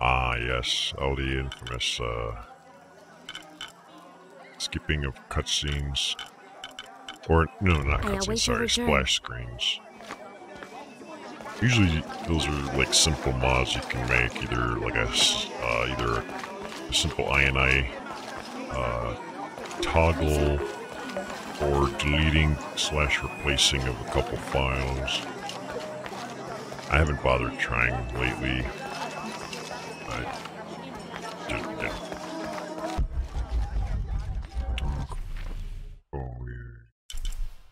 Ah, yes. All the infamous, skipping of cutscenes. Or, no, not cutscenes, sorry, splash screens. Usually, those are, like, simple mods you can make. Either, like, either a simple INI, toggle, or deleting / replacing of a couple files. I haven't bothered trying lately.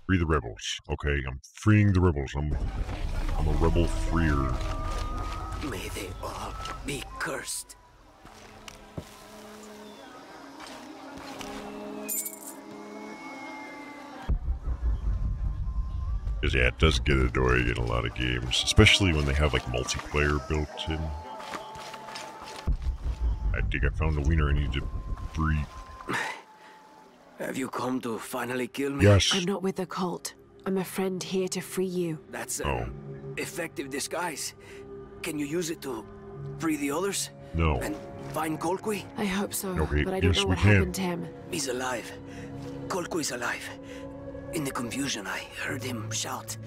Free the rebels. Okay, I'm freeing the rebels. I'm a rebel freer. May they all be cursed. Because yeah, it does get annoying in a lot of games, especially when they have like multiplayer built in. I think I found the wiener I need to breed. Have you come to finally kill me? Yes. I'm not with the cult. I'm a friend here to free you. That's an effective disguise. Can you use it to free the others? No. And find Colqui? I hope so, Okay, but I don't yes, know we what can. happened to him. He's alive. Colqui's alive. In the confusion, I heard him shout,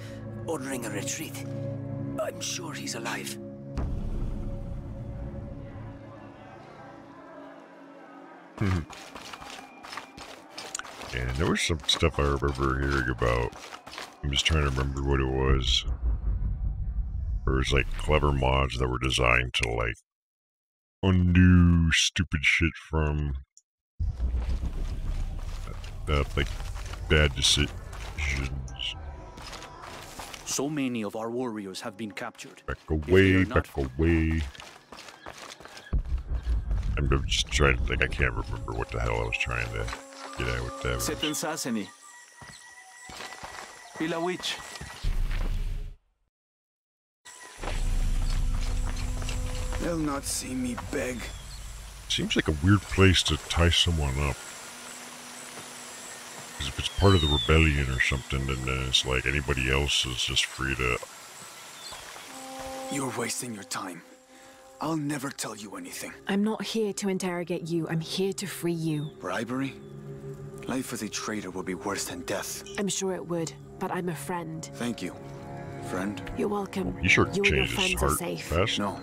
ordering a retreat. I'm sure he's alive. And there was some stuff I remember hearing about. I'm just trying to remember what it was. There was like clever mods that were designed to like undo stupid shit from like bad decisions. So many of our warriors have been captured. Back away, back away. I'm just trying to think. I can't remember what the hell I was trying to get at with that. Setten Saseni. Pila Witch. They'll not see me beg. Seems like a weird place to tie someone up. Because if it's part of the rebellion or something, then it's like anybody else is just free to... You're wasting your time. I'll never tell you anything. I'm not here to interrogate you. I'm here to free you. Bribery? Life as a traitor would be worse than death. I'm sure it would, but I'm a friend. Thank you, friend. You're welcome. You sure You and your changed his friends are heart safe. fast? No.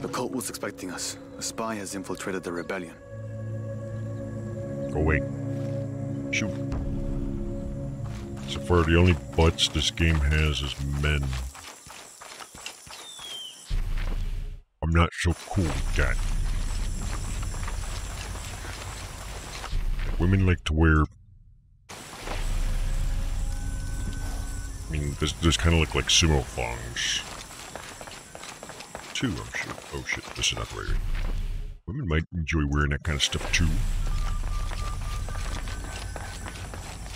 The cult was expecting us. A spy has infiltrated the rebellion. Go away. Shoot. So far, the only butts this game has is men. I'm not so cool with that. Women like to wear... I mean, this kind of look like sumo thongs. Too, I'm sure. Oh shit, this is not the right way. Women might enjoy wearing that kind of stuff too.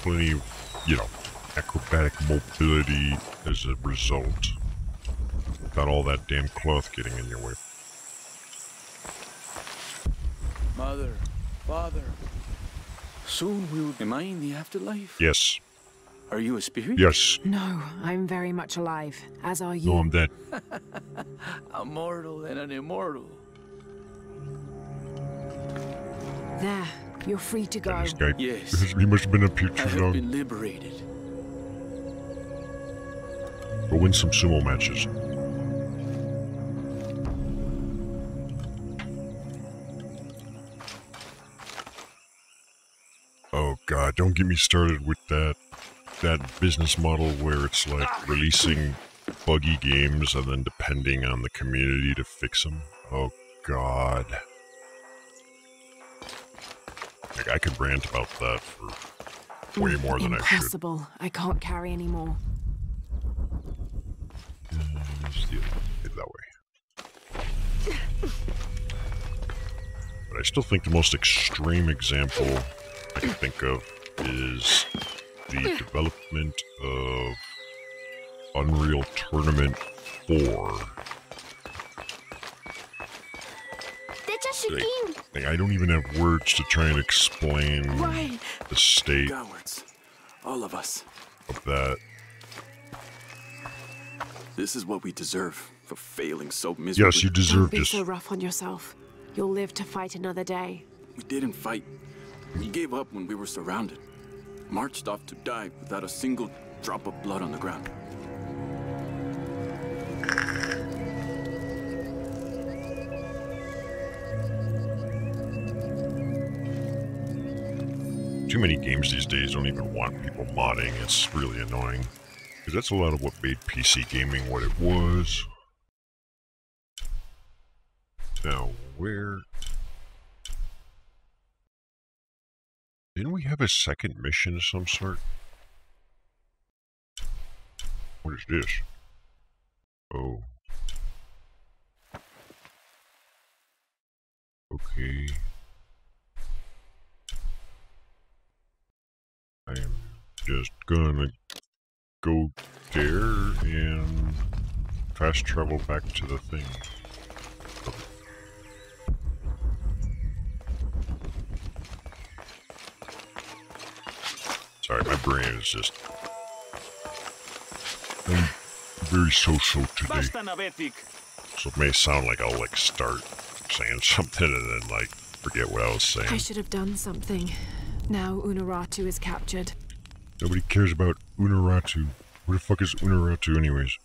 Plenty of, you know, acrobatic mobility as a result. Without all that damn cloth getting in your way. Mother, father. Soon we'll... Am I in the afterlife? Yes. Are you a spirit? Yes. No, I'm very much alive, as are you. No, I'm dead. A mortal and an immortal. There, you're free to go. This guy, Yes. he must have been up here I too have long. been liberated. Go win some sumo matches. Oh god, don't get me started with that business model where it's like releasing buggy games and then depending on the community to fix them. Oh god. Like I could rant about that for way more than I should. Impossible. I can't carry anymore. Just do it that way. But I still think the most extreme example I can think of is the development of Unreal Tournament 4. Like, I don't even have words to try and explain the state Cowards. All of us. of that. This is what we deserve. for failing so miserably. Yes, you Don't deserve be this. so rough on yourself. You'll live to fight another day. We didn't fight. We gave up when we were surrounded. Marched off to die without a single drop of blood on the ground. Too many games these days don't even want people modding. It's really annoying. Because that's a lot of what made PC gaming what it was. Now, where... Didn't we have a second mission of some sort? What is this? Oh. Okay. I am just gonna go there and fast travel back to the thing. Okay. Sorry, my brain is just... I'm very social today. So it may sound like I'll like start saying something and then like forget what I was saying. I should have done something. Now Unuratu is captured. Nobody cares about Unuratu. Where the fuck is Unuratu anyways?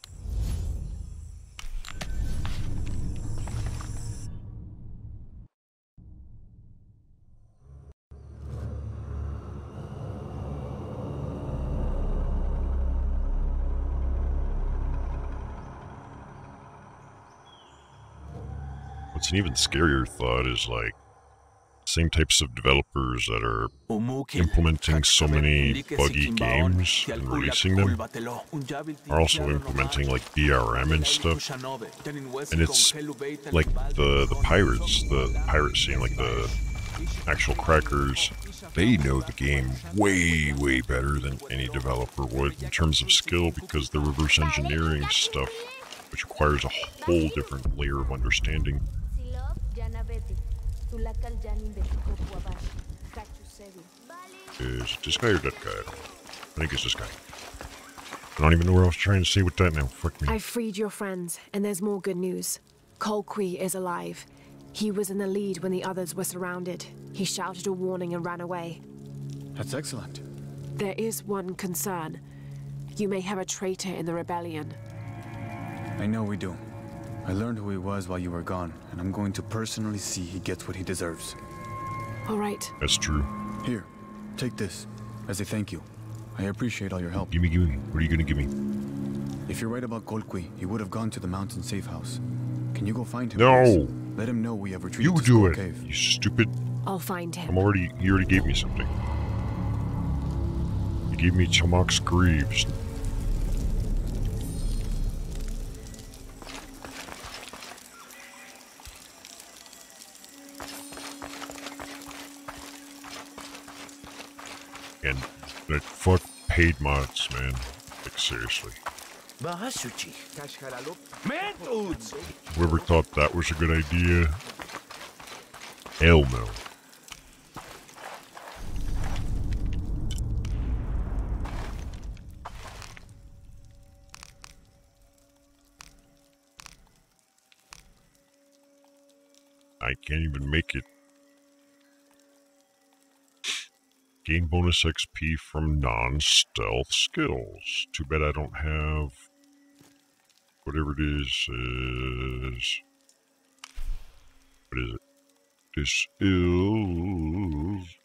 What's an even scarier thought is like same types of developers that are implementing so many buggy games and releasing them are also implementing like DRM and stuff. And it's like the pirates, the pirate scene, like the actual crackers, they know the game way, way better than any developer would in terms of skill because they're reverse engineering stuff, which requires a whole different layer of understanding. Is it this guy or that guy? I think it's this guy. I don't even know where I was trying to say with that now. Fuck me. I've freed your friends, and there's more good news. Colqui is alive. He was in the lead when the others were surrounded. He shouted a warning and ran away. That's excellent. There is one concern. You may have a traitor in the rebellion. I know we do. I learned who he was while you were gone, and I'm going to personally see he gets what he deserves. All right. That's true. Here, take this, as a thank you. I appreciate all your help. Gimme. What are you gonna give me? If you're right about Colqui, he would have gone to the mountain safe house. Can you go find him? No! Please? Let him know we have retreated You to do Skull it, Cave. you stupid. I'll find him. He already gave me something. He gave me Tomok's Greaves. And like fuck paid mods, man. Like seriously. Whoever thought that was a good idea? Hell no. I can't even make it. Gain bonus XP from non-stealth skills. Too bad I don't have whatever it is. What is it? This is...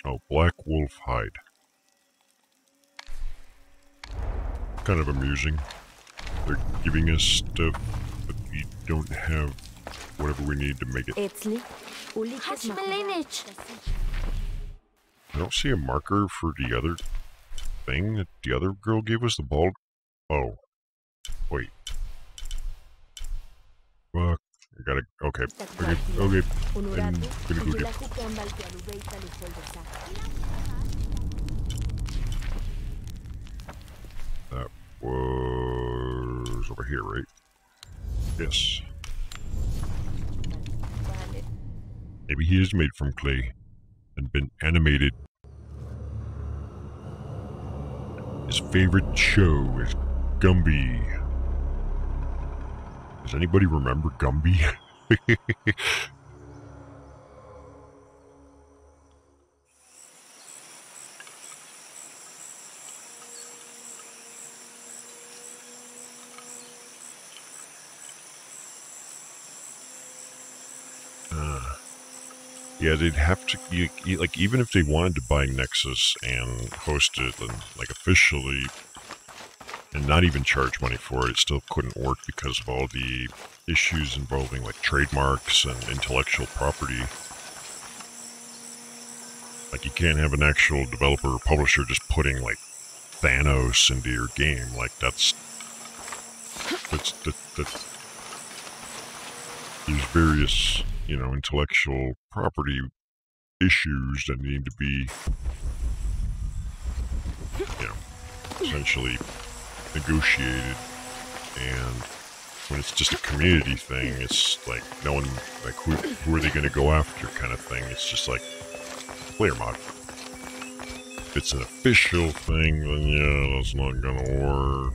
Oh, Black Wolf Hide. Kind of amusing. They're giving us stuff, but we don't have whatever we need to make it. I don't see a marker for the other thing that the other girl gave us, the bald... Oh. Wait. Fuck. I gotta... Okay. Okay. I'm gonna go get... That was over here, right? Yes. Maybe he is made from clay and been animated. His favorite show is Gumby. Does anybody remember Gumby? Yeah, they'd have to, like, even if they wanted to buy Nexus and host it and, like, officially, and not even charge money for it, it still couldn't work because of all the issues involving, like, trademarks and intellectual property. Like, you can't have an actual developer or publisher just putting, like, Thanos into your game. Like, that's there's various, you know, intellectual property issues that need to be, you know, essentially negotiated. And when it's just a community thing, it's like no one, like, who are they going to go after kind of thing. It's just like player mod. If it's an official thing, then yeah, that's not going to work.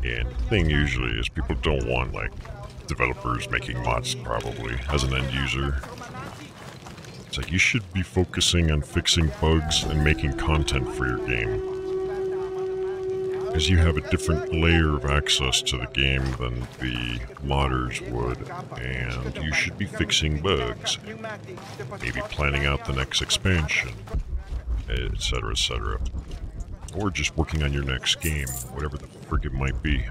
And the thing usually is people don't want, like, developers making mods, probably, as an end user. It's like, you should be focusing on fixing bugs and making content for your game. Because you have a different layer of access to the game than the modders would, and you should be fixing bugs, maybe planning out the next expansion, etc., etc. Or just working on your next game, whatever the frick it might be.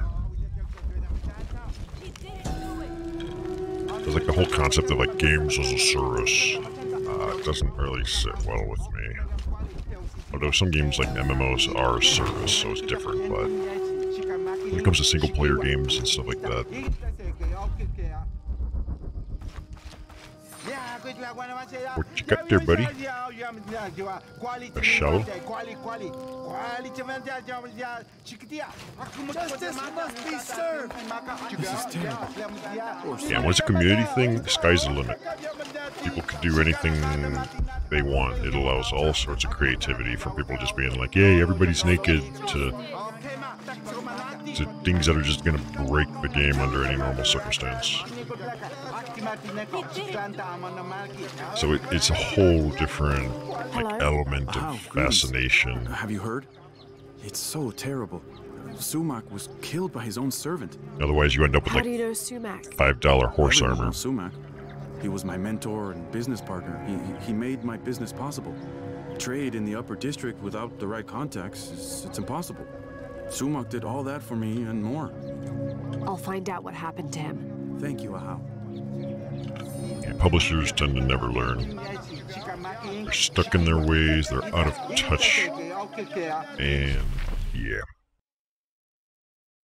It's like the whole concept of, like, games as a service. It doesn't really sit well with me. Although some games like MMOs are a service, so it's different, but when it comes to single player games and stuff like that. What you got there, buddy? A shovel? Justice must be served. This is terrible. Yeah, when it's a community thing, the sky's the limit. People can do anything they want. It allows all sorts of creativity, from people just being like, yay, everybody's naked, to things that are just going to break the game under any normal circumstance. So it's a whole different, like, element of fascination. Have you heard? It's so terrible. Sumac was killed by his own servant. Otherwise, you end up with, How like, do you know Sumac? $5 horse Everyone armor. knows Sumac. He was my mentor and business partner. He made my business possible. Trade in the upper district without the right contacts, it's impossible. Sumac did all that for me and more. I'll find out what happened to him. Thank you, Ahau. Yeah, publishers tend to never learn. They're stuck in their ways, they're out of touch. And, yeah.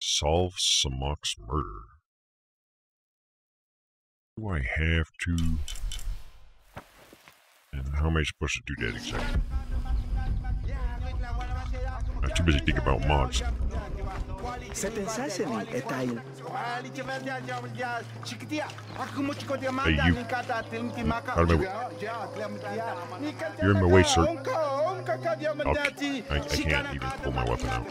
Solve Samok's murder. Do I have to? And how am I supposed to do that exactly? I'm too busy thinking about mods. Se pensasse em etai. Hey, you. Out of my way. You're in my way, sir. I can't even pull my weapon out.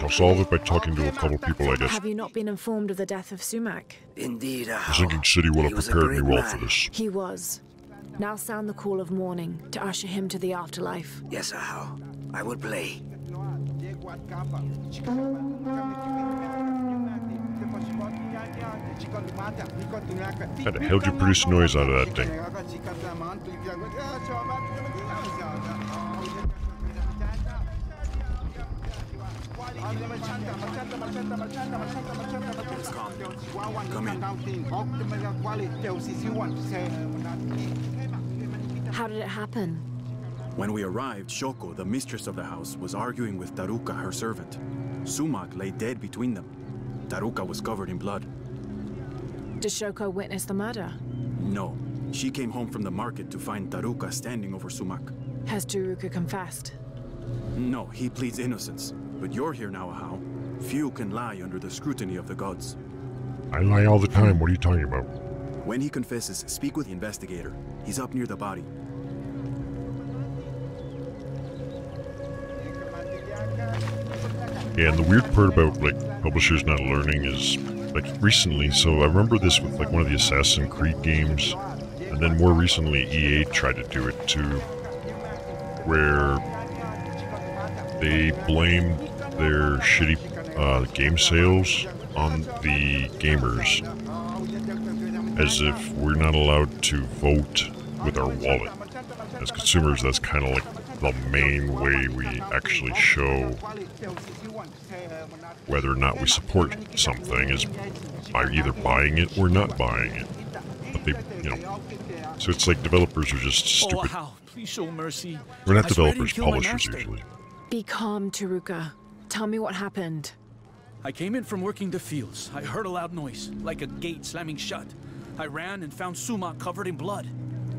I'll solve it by talking to a couple people, I guess. Have you not been informed of the death of Sumac? Indeed, The Sinking City will have prepared me well for this. He was. Now sound the call of mourning to usher him to the afterlife. Yes, Ahau. I will play. How the hell did you produce noise out of that thing? Come in. How did it happen? When we arrived, Shoko, the mistress of the house, was arguing with Daruka, her servant. Sumac lay dead between them. Daruka was covered in blood. Did Shoko witness the murder? No, She came home from the market to find Taruka standing over Sumak. Has Taruka confessed? No, he pleads innocence. But you're here now, Ahau. Few can lie under the scrutiny of the gods. I lie all the time. What are you talking about? When he confesses, speak with the investigator. He's up near the body. Yeah, and the weird part about, like, publishers not learning is, like, recently, so I remember this with, like, one of the Assassin's Creed games, and then more recently EA tried to do it too, where they blamed their shitty game sales on the gamers, as if we're not allowed to vote with our wallet. As consumers, that's kind of like the main way we actually show whether or not we support something is by either buying it or not buying it. But they, you know, so it's like developers are just stupid. Oh, Hal, please show mercy. We're not I swear I developers, didn't kill my publishers master. usually. Be calm, Taruka. Tell me what happened. I came in from working the fields. I heard a loud noise, like a gate slamming shut. I ran and found Sumak covered in blood.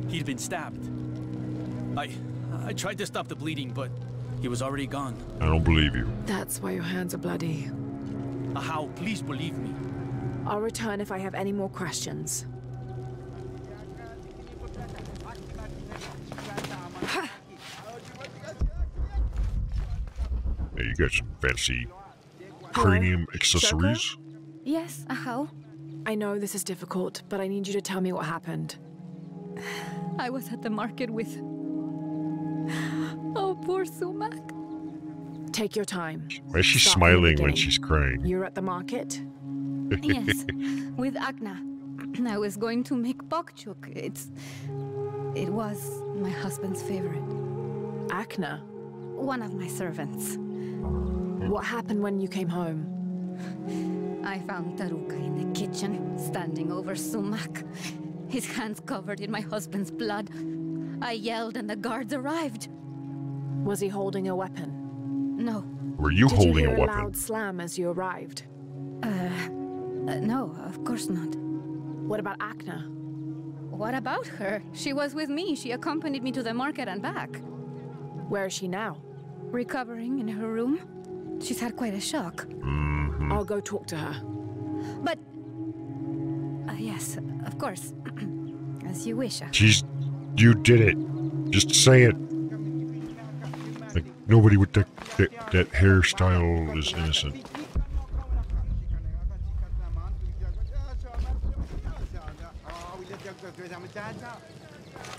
He'd been stabbed. I tried to stop the bleeding, but he was already gone. I don't believe you. That's why your hands are bloody. How? Please believe me. I'll return if I have any more questions. Yeah, you got some fancy cranium accessories. Yes, how? I know this is difficult, but I need you to tell me what happened. I was at the market with... Oh, poor Sumak. Take your time. Why is she Start from the smiling when beginning. she's crying? You're at the market? Yes, with Agna. I was going to make bokchuk. It was my husband's favorite. Akna? One of my servants. What happened when you came home? I found Taruka in the kitchen, standing over Sumak. His hands covered in my husband's blood. I yelled and the guards arrived. Was he holding a weapon? No. Were you Did you holding hear a weapon? loud slam as you arrived? No, of course not. What about Akna? What about her? She was with me. She accompanied me to the market and back. Where is she now? Recovering in her room. She's had quite a shock. I'll go talk to her. But... yes, of course. As you wish. You did it. Just say it. Like, nobody with that hairstyle is innocent.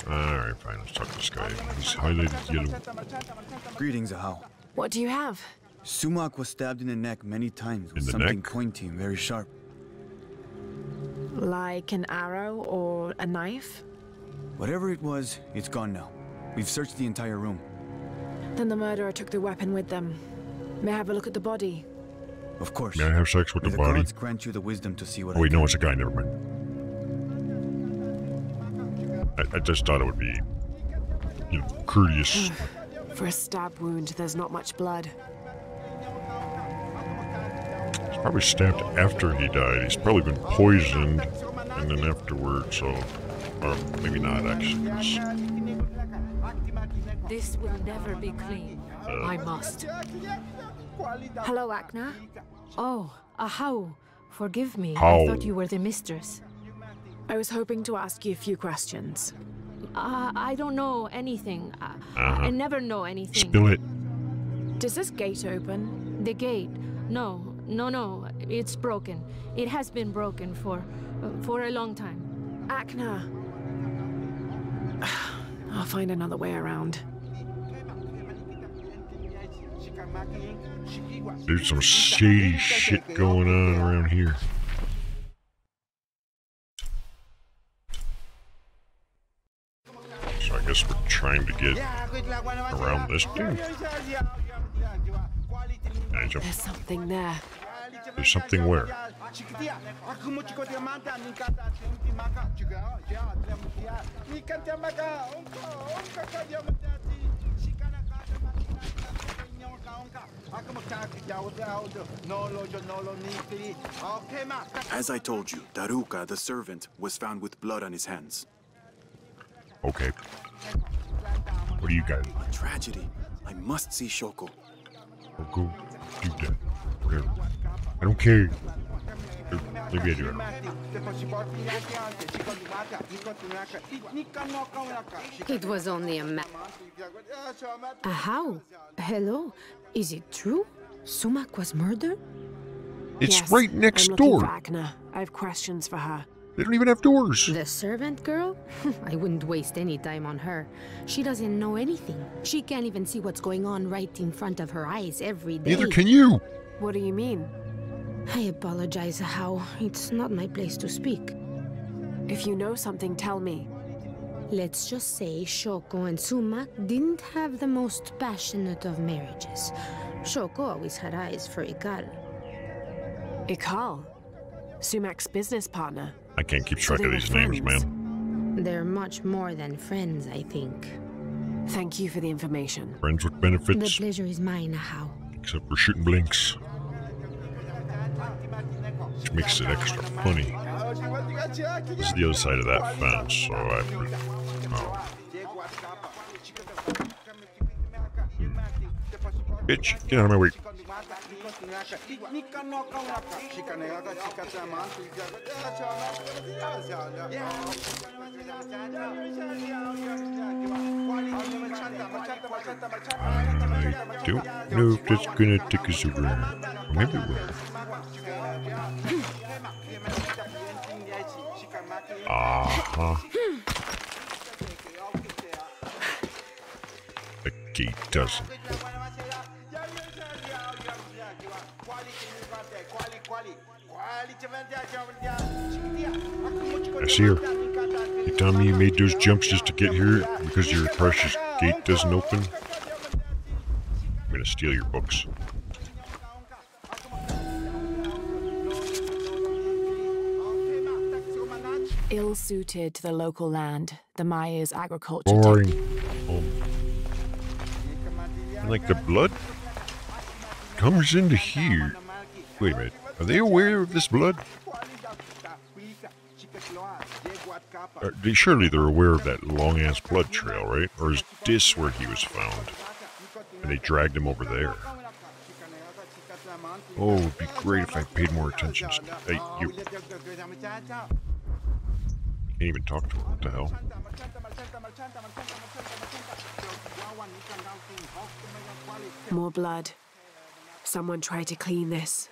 Alright, fine, let's talk to this guy. He's highlighted yellow. Greetings, Ahau. What do you have? Sumak was stabbed in the neck many times with In the something neck? pointy and very sharp. Like an arrow or a knife? Whatever it was, it's gone now. We've searched the entire room. Then the murderer took the weapon with them. May I have a look at the body? Of course. May I have sex with May the the body? gods grant you the wisdom to see what Oh, wait, I no, can. it's a guy, never mind. I just thought it would be, you know, courteous. For a stab wound, there's not much blood. He's probably stabbed after he died. He's probably been poisoned, and then afterwards, so... Or maybe not, actually. This will never be clean. I must. Hello, Akna? Oh, Ahau. Forgive me. How? I thought you were the mistress. I was hoping to ask you a few questions. I don't know anything. I never know anything. Spill it. Does this gate open? The gate. No. It's broken. It has been broken for a long time. Akna. I'll find another way around. There's some shady shit going on around here. So I guess we're trying to get around this thing. I jump. There's something there. There's something where? As I told you, Taruka, the servant, was found with blood on his hands. Okay. What do you got? A tragedy. I must see Shoko. I'll go do that. Whatever. I don't care. Maybe I do. It was only a How? Hello? Is it true? Sumac was murdered? It's Yes, right next I'm looking door. for Akna. I have questions for her. They don't even have doors. The servant girl? I wouldn't waste any time on her. She doesn't know anything. She can't even see what's going on right in front of her eyes every day. Neither can you. What do you mean? I apologize, How. It's not my place to speak. If you know something, tell me. Let's just say Shoko and Sumac didn't have the most passionate of marriages. Shoko always had eyes for Ikal. Ikal? Sumac's business partner. I can't keep So track they of were these names, friends. man. They're much more than friends, I think. Thank you for the information. Friends with The benefits, pleasure is mine, How. except for shooting blinks. Which makes it extra funny. This is the other side of that fence, so I put... Oh. Bitch, get out of my way. I don't know if that's gonna take us around. Or maybe it will. The gate doesn't open. I see her. You tell me you made those jumps just to get here because your precious gate doesn't open? I'm gonna steal your books. Ill-suited to the local land, the Maya's agriculture Boring. And like the blood comes into here. Wait a minute. Are they aware of this blood? Surely they're aware of that long-ass blood trail, right? Or is this where he was found? And they dragged him over there. Oh, it'd be great if I paid more attention. Hey, you. Can't even talk to her. What the hell? More blood. Someone tried to clean this.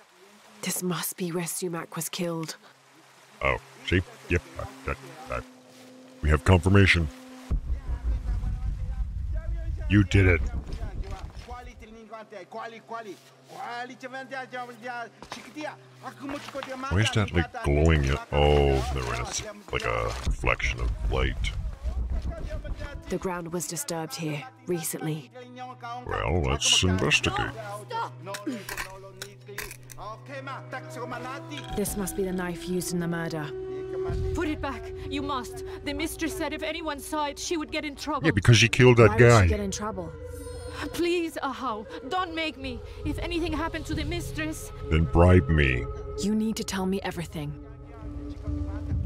This must be where Sumac was killed. Oh, see? Yep. We have confirmation. You did it. Why is that like glowing? Oh, no, it's like a reflection of light. The ground was disturbed here recently. Well, let's investigate. This must be the knife used in the murder. Put it back. You must. The mistress said if anyone saw it, she would get in trouble. Yeah, because you killed that Why would guy. she get in trouble? Please, Ahau, don't make me. If anything happened to the mistress... Then bribe me. You need to tell me everything.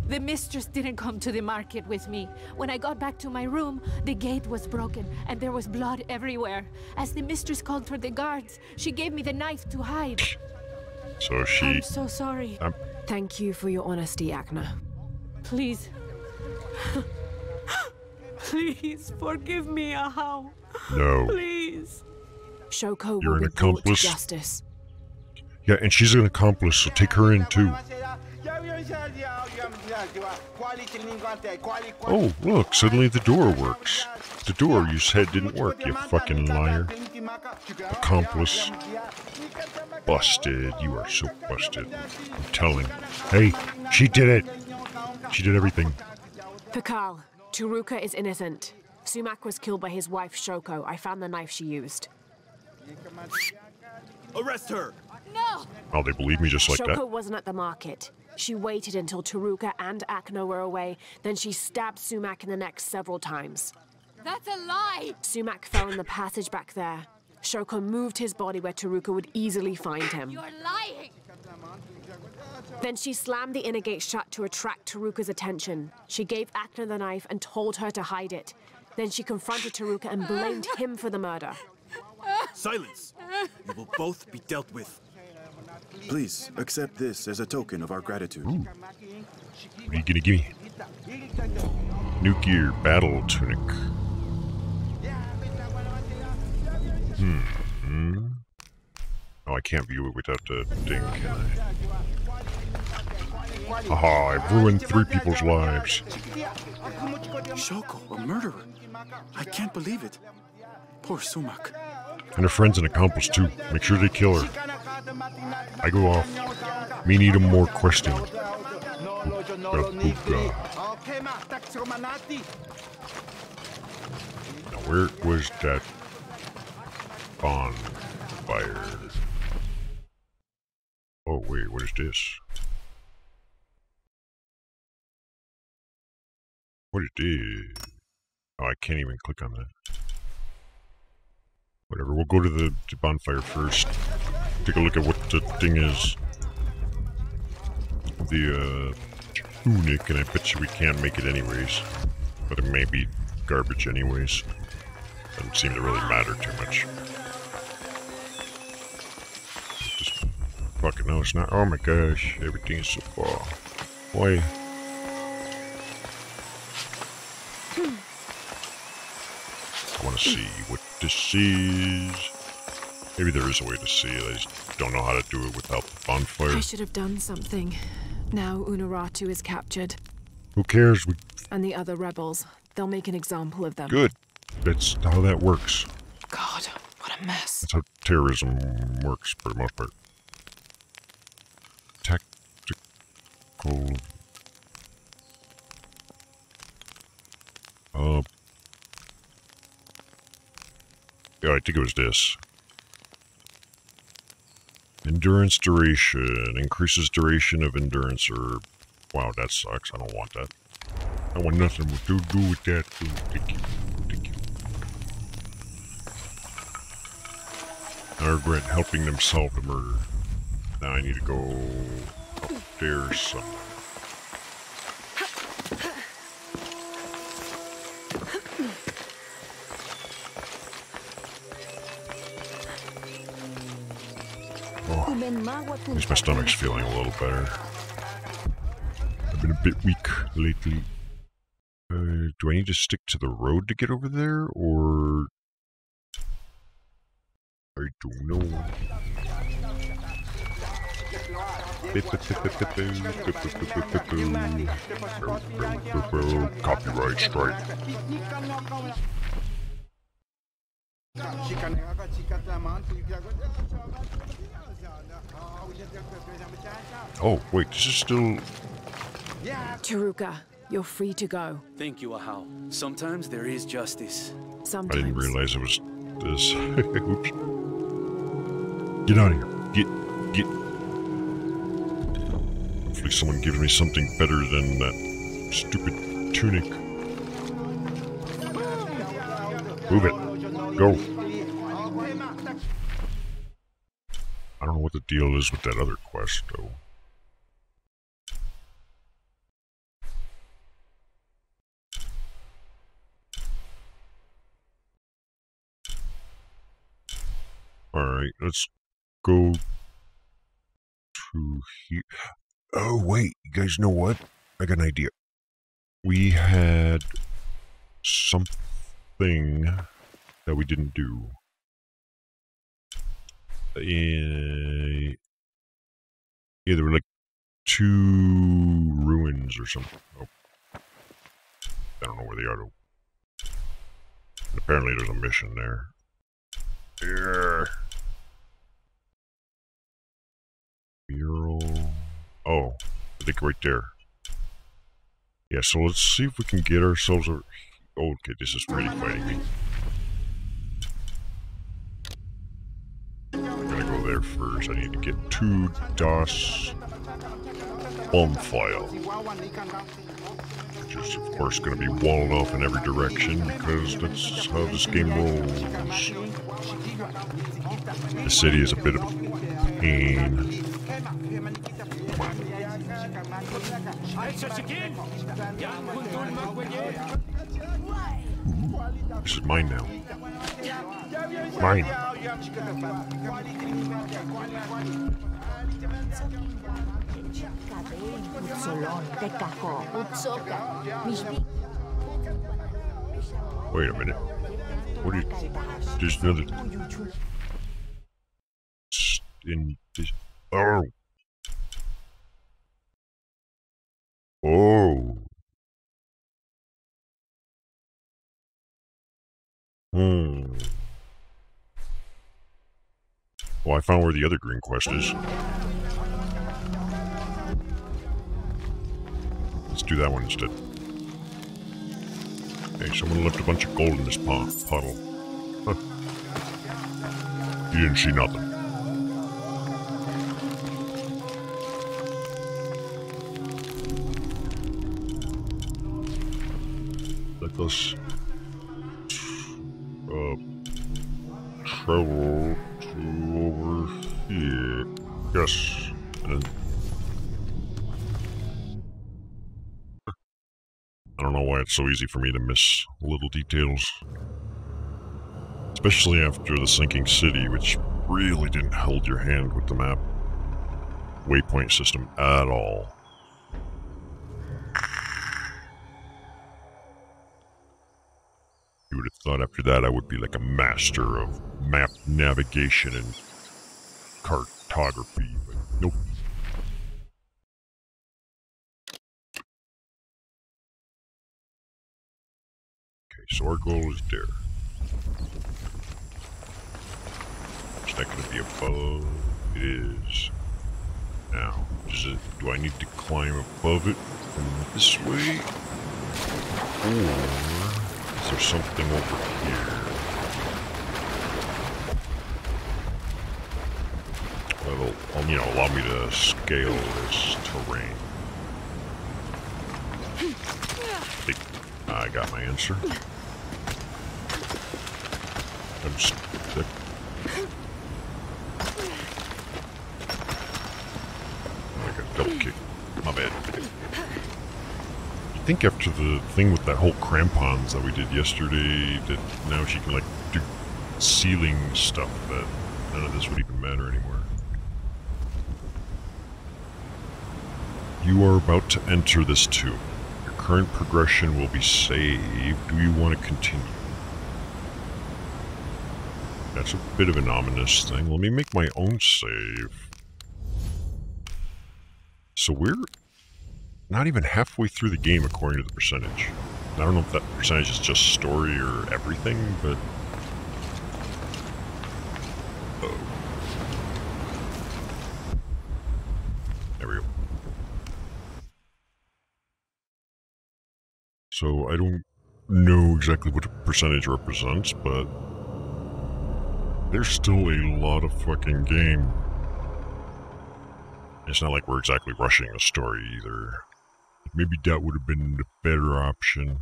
The mistress didn't come to the market with me. When I got back to my room, the gate was broken and there was blood everywhere. As the mistress called for the guards, she gave me the knife to hide. So she... I'm so sorry. Thank you for your honesty, Akna. Please. Please forgive me, Ahau. No. Please. Shoko You're will an be brought to accomplice. justice. Yeah, and she's an accomplice, so take her in too. Oh, look, suddenly the door works. The door you said didn't work, you fucking liar. Accomplice. Busted. You are so busted. I'm telling. Hey, she did it. She did everything. Pakal, Taruka is innocent. Sumac was killed by his wife, Shoko. I found the knife she used. Arrest her! No! Oh, they believe me just like Shoko that? wasn't at the market. She waited until Taruka and Akna were away, then she stabbed Sumac in the neck several times. That's a lie! Sumac fell in the passage back there. Shoko moved his body where Taruka would easily find him. You're lying! Then she slammed the inner gate shut to attract Taruka's attention. She gave Akna the knife and told her to hide it. Then she confronted Taruka and blamed him for the murder. Silence! You will both be dealt with. Please, accept this as a token of our gratitude. Ooh. What are you gonna give me? Nuclear battle tunic. Oh, I can't view it without the thing, can I? Aha, I've ruined 3 people's lives. Shoko, a murderer. I can't believe it. Poor Sumac. And her friend's an accomplice too. Make sure they kill her. I go off. Me need more questing. Now where was that bonfire? Oh wait, what is this? What is this? Oh, I can't even click on that. Whatever, we'll go to the bonfire first. Take a look at what the thing is. The tunic, and I bet you we can't make it anyways. But it may be garbage anyways. Doesn't seem to really matter too much. Just fucking no, it's not. Oh my gosh, everything is so far. Why? I want to see what this is. Maybe there is a way to see it. I just don't know how to do it without the bonfire. I should have done something. Now Unuratu is captured. Who cares? And the other rebels. They'll make an example of them. Good. That's how that works. God, what a mess. That's how terrorism works, for the most part. Tactical... Yeah, I think it was this. Endurance duration. Increases duration of endurance, or... Wow, that sucks. I don't want that. I want nothing to do with that. Ooh, thank you. Thank you. I regret helping them solve the murder. Now I need to go upstairs somewhere. At least my stomach's feeling a little better. I've been a bit weak lately. Do I need to stick to the road to get over there, or... I don't know. Copyright strike. Oh, wait, this is still... Taruka, you're free to go. Thank you, Ahau. Sometimes there is justice. Sometimes. I didn't realize it was this. Oops. Get out of here. Get. Hopefully someone gives me something better than that stupid tunic. Move it. Go. I don't know what the deal is with that other quest, though. Alright, let's go to here. Oh, wait, you guys know what? I got an idea. We had something that we didn't do. Yeah, there were like 2 ruins or something. Oh. I don't know where they are though. And apparently there's a mission there. Yeah. Mural. Oh, I think right there. Yeah, so let's see if we can get ourselves a... Oh, okay, this is really fighting me. I'm gonna go there first. I need to get to Das Bonfire. Which is, of course, gonna be walled off in every direction because that's how this game rolls. The city is a bit of a pain. This is mine now. Mine. Wait a minute. What is... There's another... In this... Oh. Oh. Well, I found where the other green quest is. Let's do that one instead. Hey, someone left a bunch of gold in this puddle. Huh. You didn't see nothing. Let us travel to over here. Yes. And then I don't know why it's so easy for me to miss little details. Especially after the sinking city, which really didn't hold your hand with the map waypoint system at all. You would have thought after that I would be like a master of map navigation and cartography, but nope. Okay, so our goal is there. Is that going to be above? It is. Now, do I need to climb above it from this way? Or is there something over here? That'll, you know, allow me to scale this terrain. I got my answer. I'm stuck. Like a double kick. My bad. I think after the thing with that whole crampons that we did yesterday, that now she can like do ceiling stuff, that none of this would even matter anymore. You are about to enter this tomb. Your current progression will be saved. Do you want to continue? That's a bit of an ominous thing. Let me make my own save. So we're not even halfway through the game according to the percentage. I don't know if that percentage is just story or everything, but... Oh. There we go. So I don't know exactly what the percentage represents, but there's still a lot of fucking game. It's not like we're exactly rushing the story either. Maybe that would have been the better option.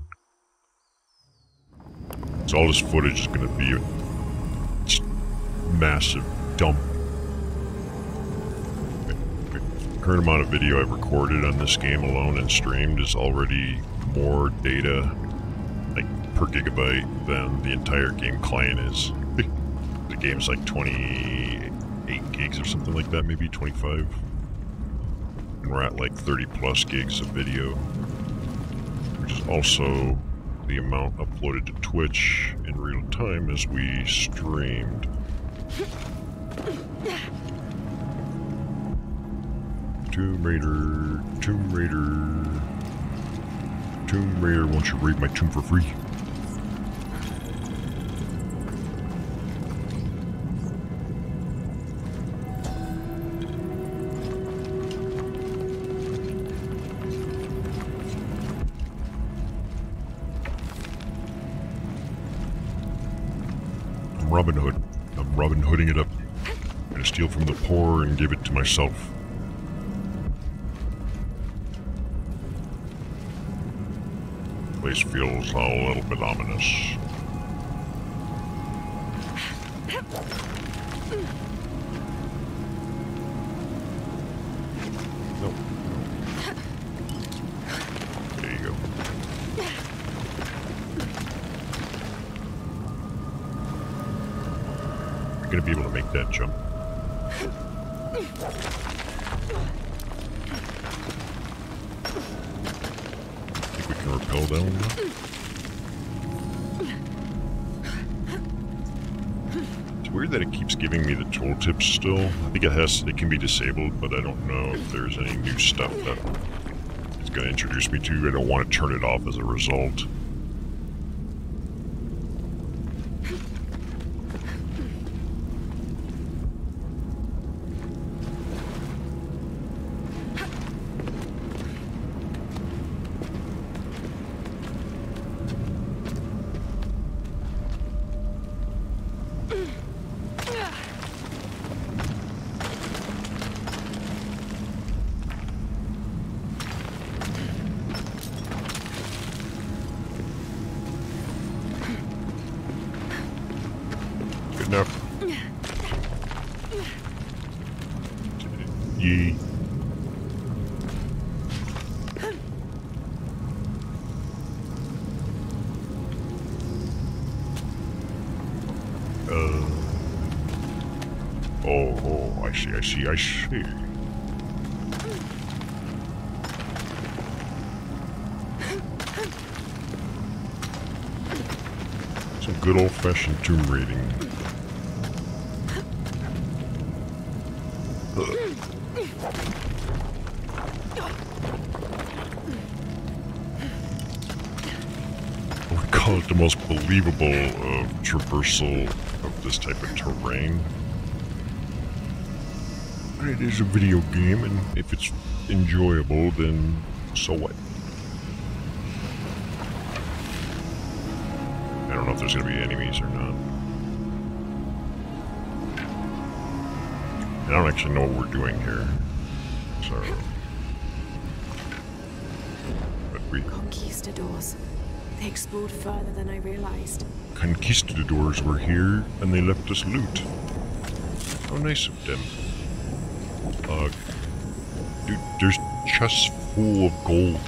So all this footage is going to be a massive dump. The current amount of video I've recorded on this game alone and streamed is already more data, like per gigabyte, than the entire game client is. The game's like 28 gigs or something like that, maybe 25. And we're at like 30 plus gigs of video, which is also the amount uploaded to Twitch in real time as we streamed. Tomb Raider, Tomb Raider, Tomb Raider, won't you raid my tomb for free? Robin Hood. I'm Robin Hooding it up. I'm gonna steal from the poor and give it to myself. Place feels a little bit ominous. Nope. going to be able to make that jump. Think we can rappel down? It's weird that it keeps giving me the tooltips still. I think it can be disabled, but I don't know if there's any new stuff that it's going to introduce me to. I don't want to turn it off as a result. Yee. Oh, I see. Some good old-fashioned tomb raiding. I would call it the most believable traversal of this type of terrain. But it is a video game, and if it's enjoyable, then so what? I don't know if there's going to be enemies or not. I don't actually know what we're doing here, so... But we... Conquistadors. They explored further than I realized. Conquistadors were here, and they left us loot. How nice of them. Dude, there's chests full of gold.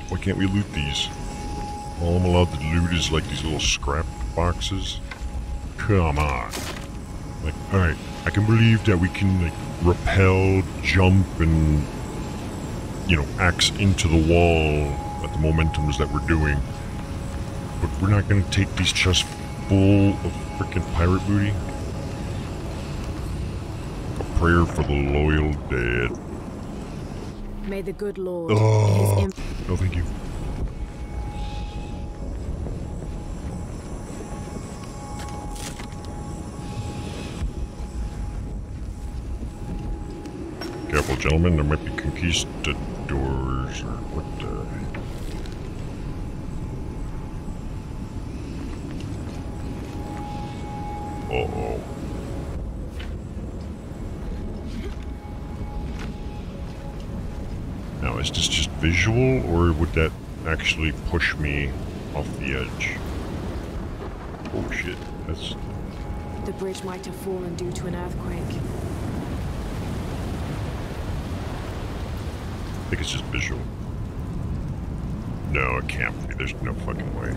Why can't we loot these? All I'm allowed to loot is like these little scrap boxes. Come on. Like, alright, I can believe that we can, like, rappel, jump, and, you know, axe into the wall at the momentums that we're doing. But we're not gonna take these chests full of frickin' pirate booty? A prayer for the loyal dead. May the good Lord... Oh, no thank you. Careful, gentlemen, there might be conquistadors or what the... Uh-oh. Now, is this just visual, or would that actually push me off the edge? Oh shit, that's... The bridge might have fallen due to an earthquake. I think it's just visual. No, it can't be. There's no fucking way.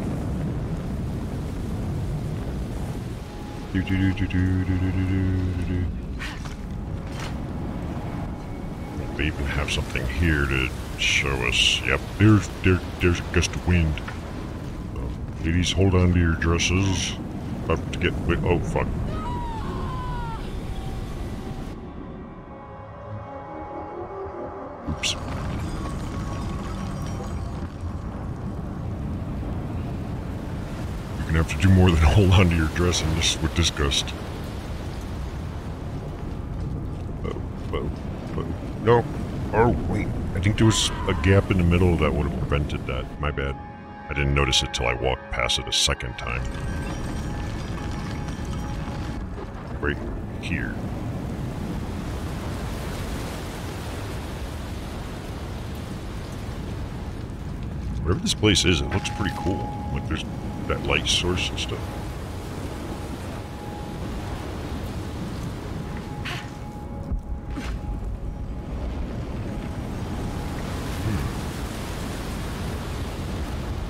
They even have something here to show us. Yep, there's a gust of wind. Ladies, hold on to your dresses. About to get... Oh, fuck. Oops. You're gonna have to do more than hold on to your dress in this, with this gust. No. Oh, wait. I think there was a gap in the middle that would have prevented that. My bad. I didn't notice it till I walked past it a second time. Right here. Whatever this place is, it looks pretty cool. Like there's that light source and stuff.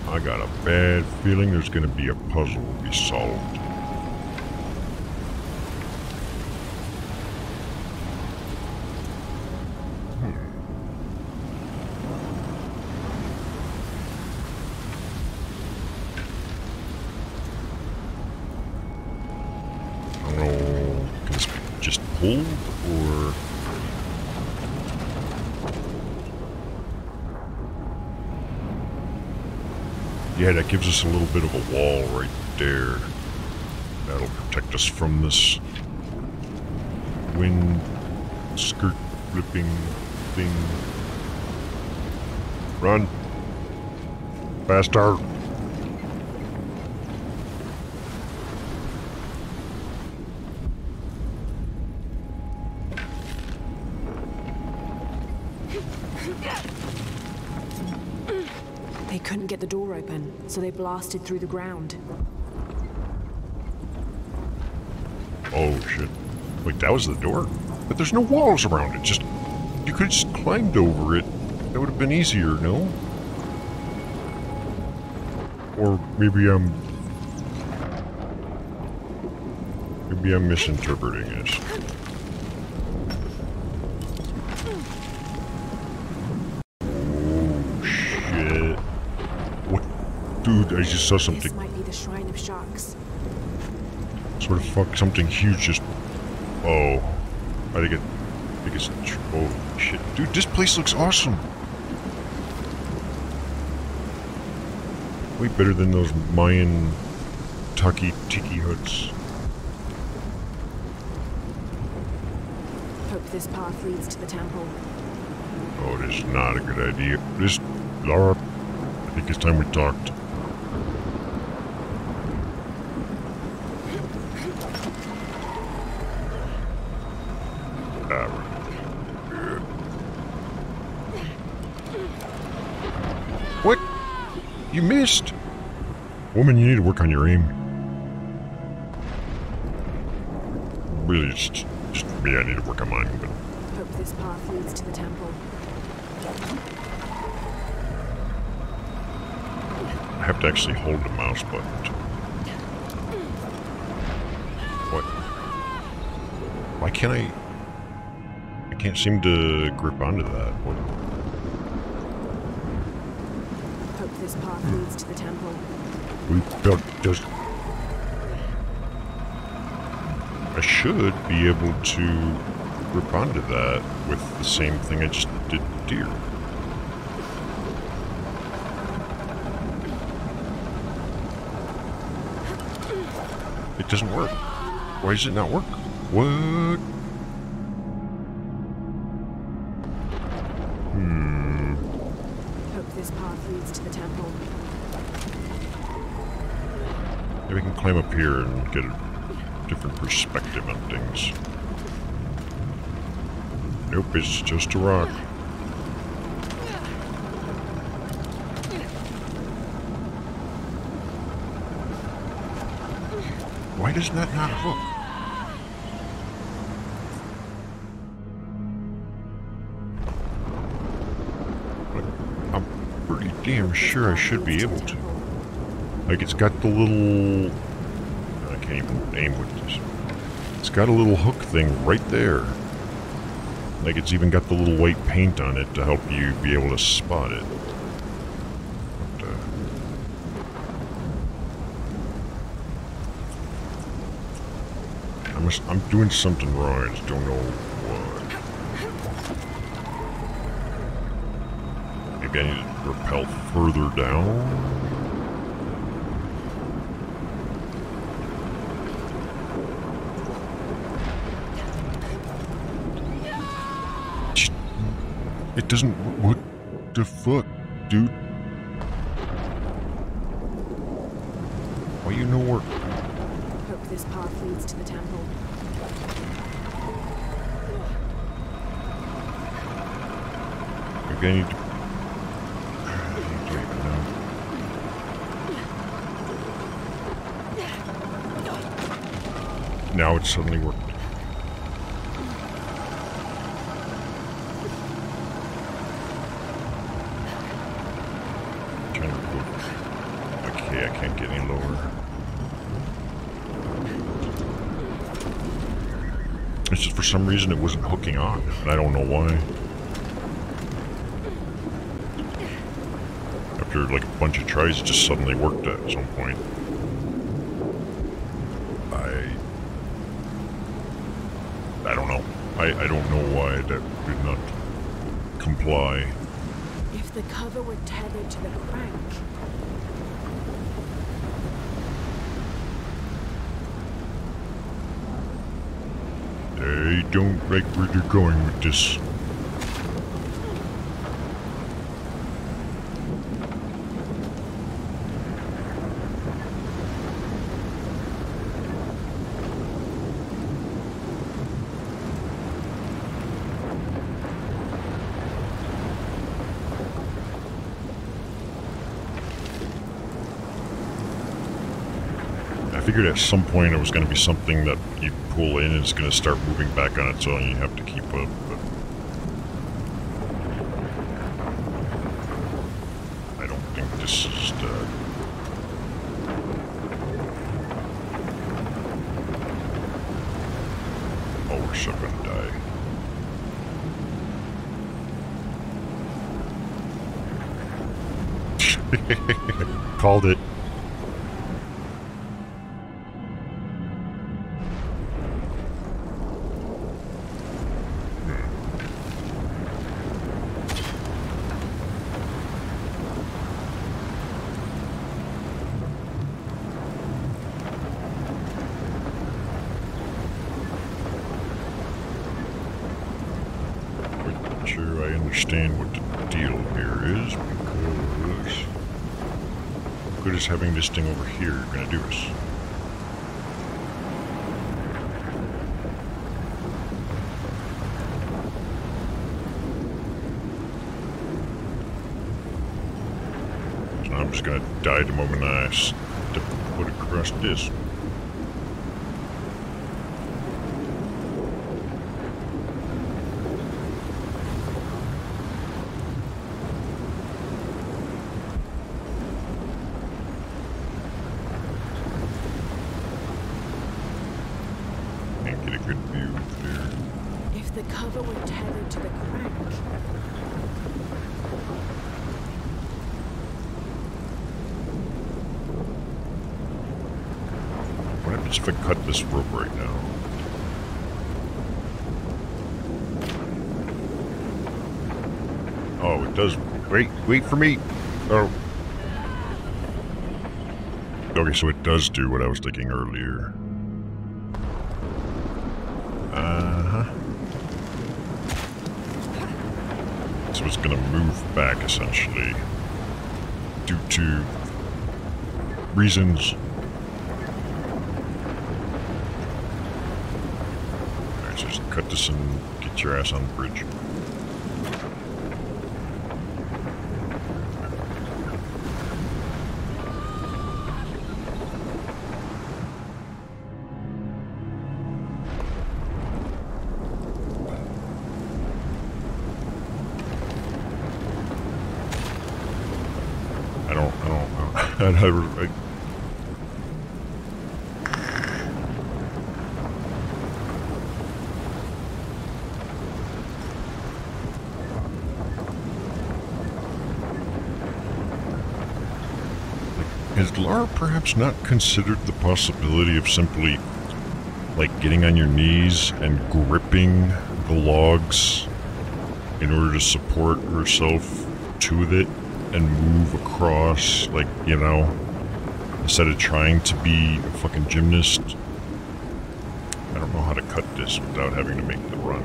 I got a bad feeling there's gonna be a puzzle to be solved. just pulled, or... Yeah, that gives us a little bit of a wall right there. That'll protect us from this wind skirt flipping thing. Run! Faster! They couldn't get the door open, so they blasted through the ground. Oh shit. Wait, that was the door? But there's no walls around it, just... You could have just climbed over it. That would have been easier, no? Or maybe I'm misinterpreting this. Oh shit. What? Dude, I just saw something. This might be the Shrine of Sharks. Sort of fuck, something huge just... Oh. I think it's... Oh shit. Dude, this place looks awesome. Way better than those Mayan tiki huts. Hope this path leads to the temple. Oh, this is not a good idea. Laura, I think it's time we talked. What? You missed! Woman, you need to work on your aim. Really, it's just me, I need to work on mine, but... Hope this path leads to the temple. I have to actually hold the mouse button. What? Why can't I can't seem to grip onto that. What? Hope this path leads to the temple. We built just... I should be able to grip onto that with the same thing I just did deer. It doesn't work. Why does it not work? What? Hope this path leads to the temple. Maybe we can climb up here and get a different perspective on things. Nope, it's just a rock. Why does that not hook? I'm pretty damn sure I should be able to. Like, it's got the little... I can't even aim with this. It's got a little hook thing right there. Like, it's even got the little white paint on it to help you be able to spot it. But, I'm doing something wrong, I just don't know what. Maybe I need to rappel further down? It doesn't... What the fuck, dude? Why you no work? Hope this path leads to the temple. Maybe I need to... Now it's suddenly worked. Okay, I can't get any lower. It's just for some reason it wasn't hooking on, and I don't know why. After like a bunch of tries, it just suddenly worked at some point. I don't know. I don't know why that did not comply. If the cover were tethered to the crank... I don't like where they're going with this. I figured at some point it was going to be something that you pull in and it's going to start moving back on its own and you have to keep up, but I don't think this is the... Oh, we're still going to die. Called it. Sure, I understand what the deal here is, because what good is having this thing over here going to do us? So I'm just going to die the moment I step foot across this. If the cover were tethered to the crank... What happens if I cut this rope right now? Oh, it does. Wait for me. Oh. Okay, so it does do what I was thinking earlier. So it's going to move back, essentially, due to reasons. Alright, so just cut this and get your ass on the bridge. Has Lara perhaps not considered the possibility of simply, like, getting on your knees and gripping the logs in order to support herself to it and move across, like, you know, instead of trying to be a fucking gymnast? I don't know how to cut this without having to make the run.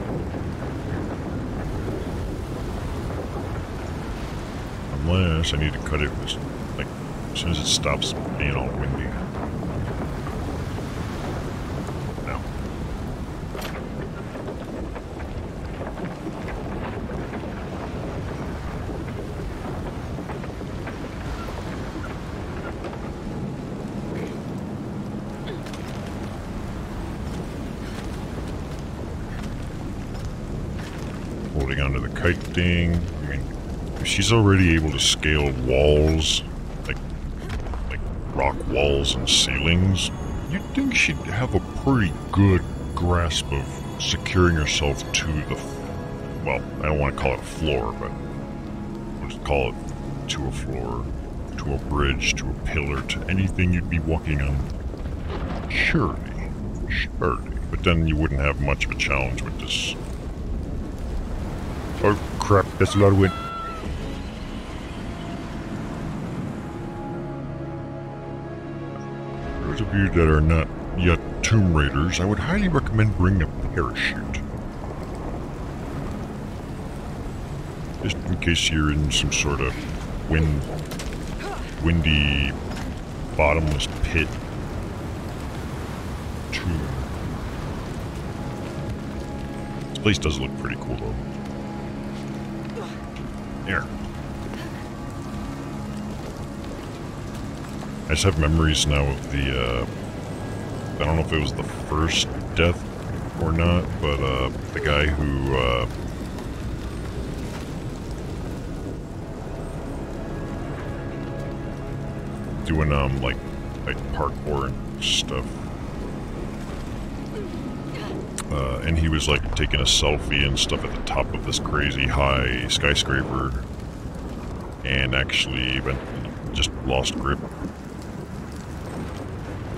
Unless I need to cut it with, like, as soon as it stops being all windy. No. Holding onto the kite thing. I mean, if she's already able to scale walls, like rock walls and ceilings, you'd think she'd have a pretty good grasp of securing herself to the, well, I don't want to call it a floor, but let's call it to a floor, to a bridge, to a pillar, to anything you'd be walking on. Surely. But then you wouldn't have much of a challenge with this. Oh crap, that's a lot of wind. Those of you that are not yet Tomb Raiders, I would highly recommend bringing a parachute. Just in case you're in some sort of windy, bottomless pit. Tomb. This place does look pretty cool though. There. I just have memories now of the, I don't know if it was the first death or not, but the guy who, doing, like parkour and stuff. And he was, like, taking a selfie and stuff at the top of this crazy high skyscraper. And actually just lost grip.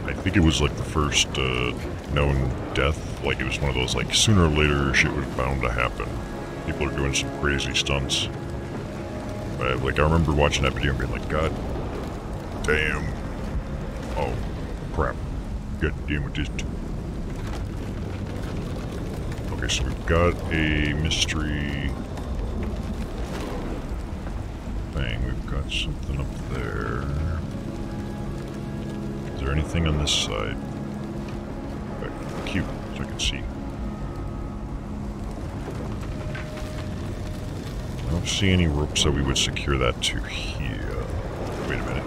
I think it was, like, the first, known death. Like, it was one of those, like, sooner or later shit was bound to happen. People are doing some crazy stunts. But, like, I remember watching that video and being like, God damn. Oh, crap. God damn it, just... Okay, so we've got a mystery thing. We've got something up there. Is there anything on this side? Okay, cute, so I can see. I don't see any ropes that we would secure that to here. Wait a minute.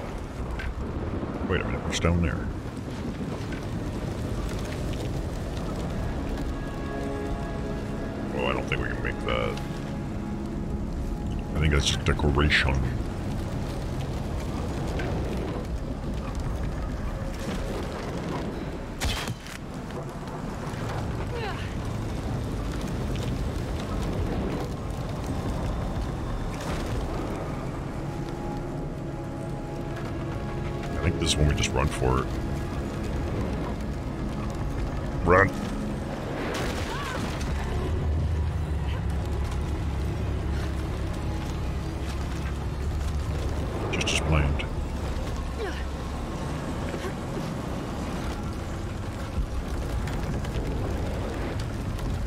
Wait a minute, what's down there? Oh, I don't think we can make that. I think that's just decoration. I think this is when we just run for it. Run! Just as planned.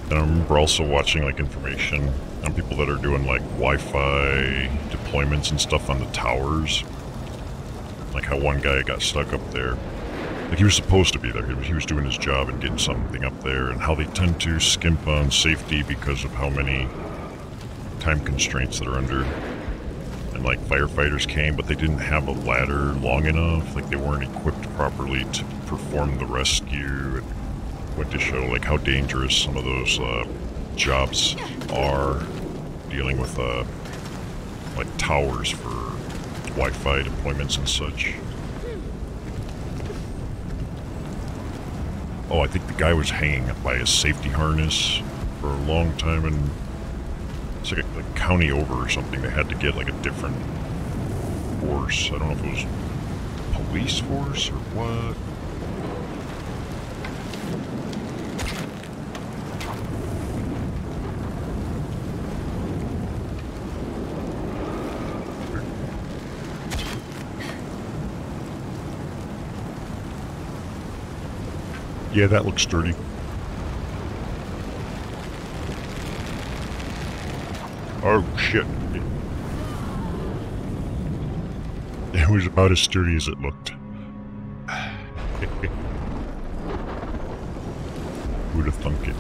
And I remember also watching like information on people that are doing like Wi-Fi deployments and stuff on the towers. Like how one guy got stuck up there. Like he was supposed to be there. He was doing his job and getting something up there, and how they tend to skimp on safety because of how many time constraints that are under. And like firefighters came, but they didn't have a ladder long enough. Like they weren't equipped properly to perform the rescue. It went to show like how dangerous some of those jobs are, dealing with like towers for Wi-Fi deployments and such. Oh, I think the guy was hanging by his safety harness for a long time, and it's like a county over or something. They had to get like a different force. I don't know if it was police force or what. Yeah, that looks sturdy. Oh, shit. It was about as sturdy as it looked. Who'd have thunk it?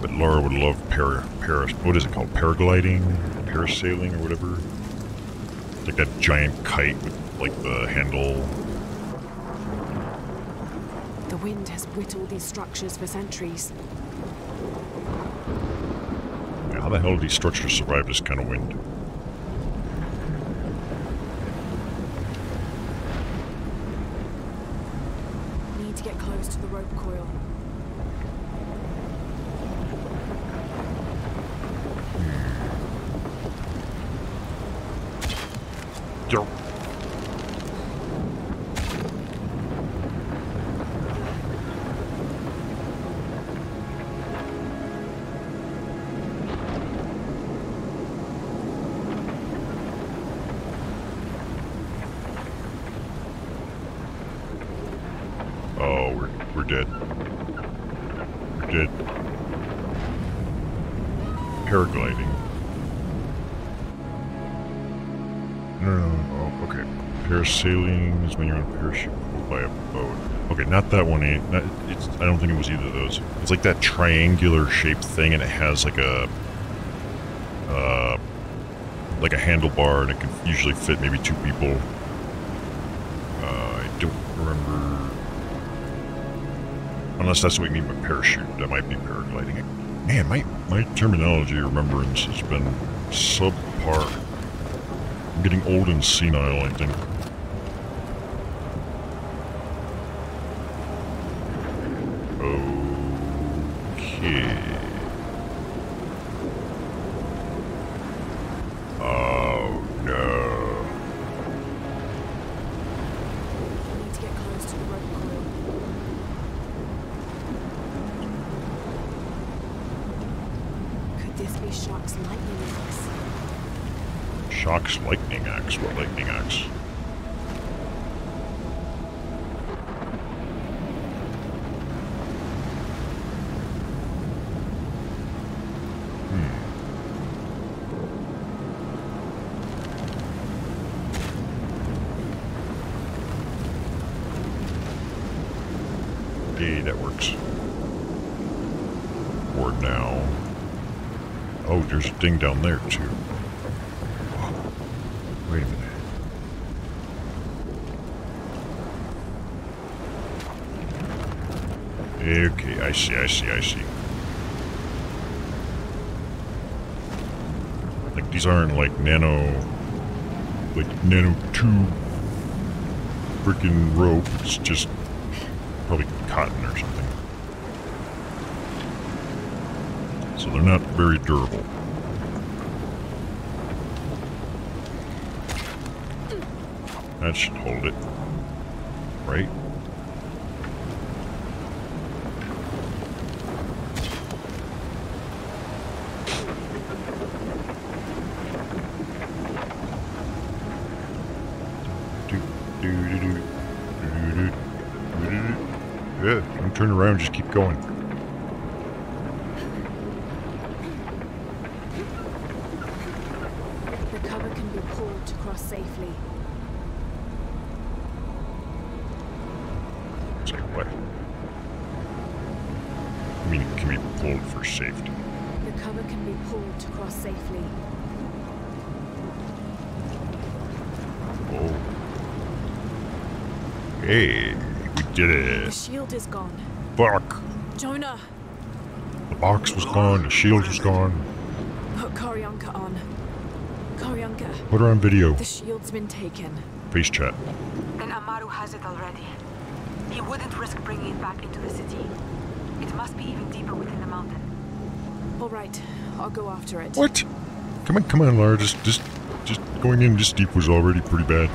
But Laura would love what is it called? Paragliding? Parasailing or whatever? Like that giant kite with like the handle. The wind has whittled these structures for centuries. the hell did these structures survive this kind of wind? Need to get close to the rope coil. Yo. Oh, we're dead. We're dead. Paragliding. No. Oh, okay. Parasailing is when you're on a parachute pulled by a boat. Okay, not that one. I don't think it was either of those. It's like that triangular shaped thing, and it has like a handlebar, and it can usually fit maybe 2 people. I don't remember. Unless that's what we mean by parachute. That might be paragliding. Man, my terminology remembrance has been subpar. I'm getting old and senile, I think. Okay. Oh, no. Need to get close to the rope coil. Could this be Shock's lightning axe? Shock's lightning axe? What lightning axe? Okay, that works. For now. Oh, there's a thing down there, too. Wait a minute. Okay, I see. Like, these aren't like nano tube freaking rope. It's just probably cotton or something. So they're not very durable. That should hold it, right? Yeah, don't turn around, just keep going. The cover can be pulled to cross safely. Say what? I mean, it can be pulled for safety. The cover can be pulled to cross safely. Oh. Hey, we did The it. shield is gone. Fuck. Jonah, The box was gone, the shield was gone. put Koryanka on. Koryanka, Put her on video. the shield's been taken. Face chat. Then Amaru has it already. He wouldn't risk bringing it back into the city. It must be even deeper within the mountain. All right, I'll go after it. What? Come on, Lara. Just going in this deep was already pretty bad.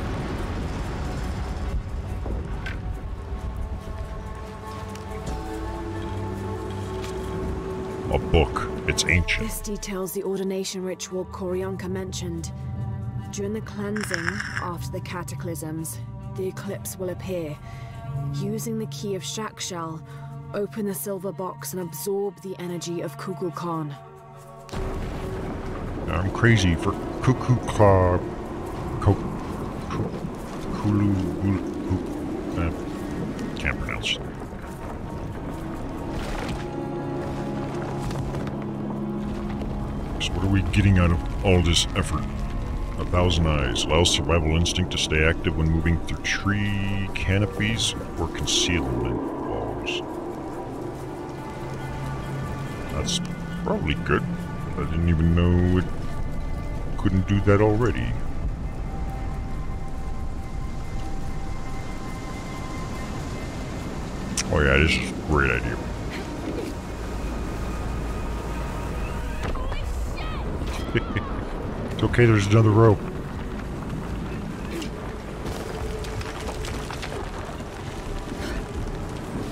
A book. It's ancient. This details the ordination ritual Koryanka mentioned. During the cleansing, after the cataclysms, the eclipse will appear. Using the key of Shakshal, open the silver box and absorb the energy of Kukulkan. I'm crazy for cuckoo claw. Can't pronounce. So what are we getting out of all this effort? 1,000 eyes allows survival instinct to stay active when moving through tree canopies or concealment walls. That's probably good. I didn't even know it couldn't do that already. Oh yeah, this is a great idea. It's okay, there's another rope.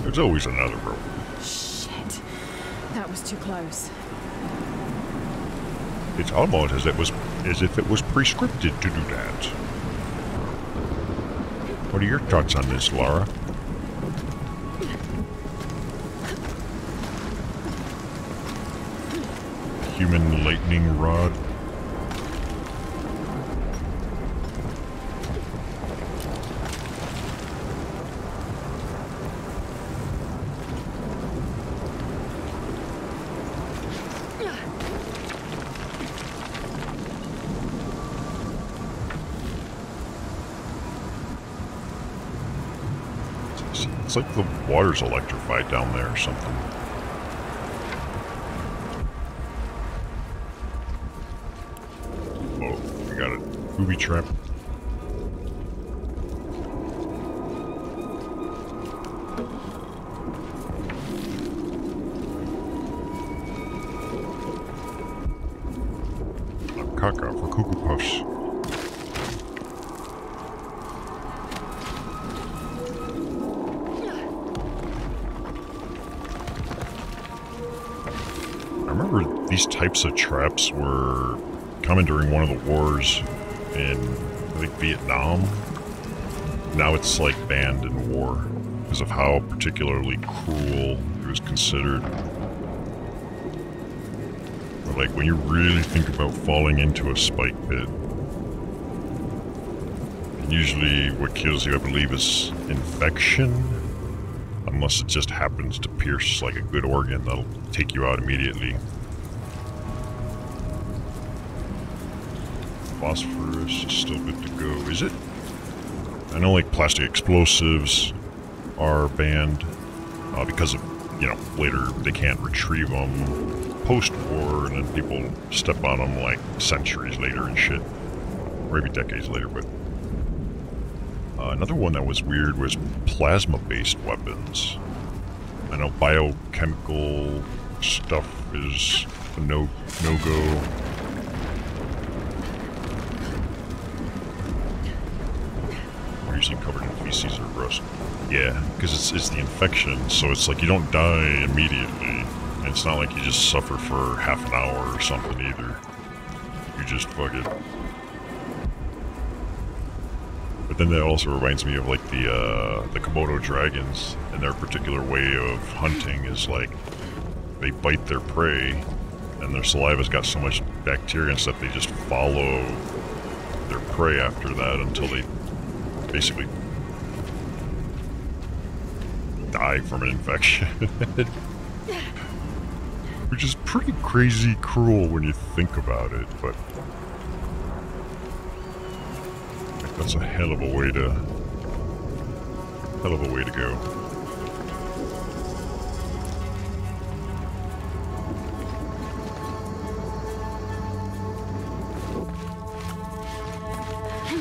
There's always another rope. Shit. That was too close. It's almost as if it was prescripted to do that. What are your thoughts on this, Lara? Human lightning rod. It's like the water's electrified down there or something. Oh, we got a booby trap. Caca for Cuckoo Puffs. These types of traps were common during one of the wars in, I think, Vietnam. Now it's like banned in war because of how particularly cruel it was considered. But like when you really think about falling into a spike pit, usually what kills you, I believe, is infection. Unless it just happens to pierce like a good organ, that'll take you out immediately. Phosphorus is still good to go, is it? I know like plastic explosives are banned because of, you know, later they can't retrieve them post-war, and then people step on them like centuries later and shit. Or maybe decades later, but... another one that was weird was plasma-based weapons. I know biochemical stuff is a no-go. Usually covered in feces or rust. Yeah, because it's the infection, so it's like you don't die immediately. And it's not like you just suffer for half an hour or something either. You just fuck it. But then that also reminds me of like the Komodo dragons, and their particular way of hunting is like they bite their prey, and their saliva's got so much bacteria and stuff, they just follow their prey after that until they basically die from an infection. Which is pretty crazy cruel when you think about it, but that's a hell of a way to go.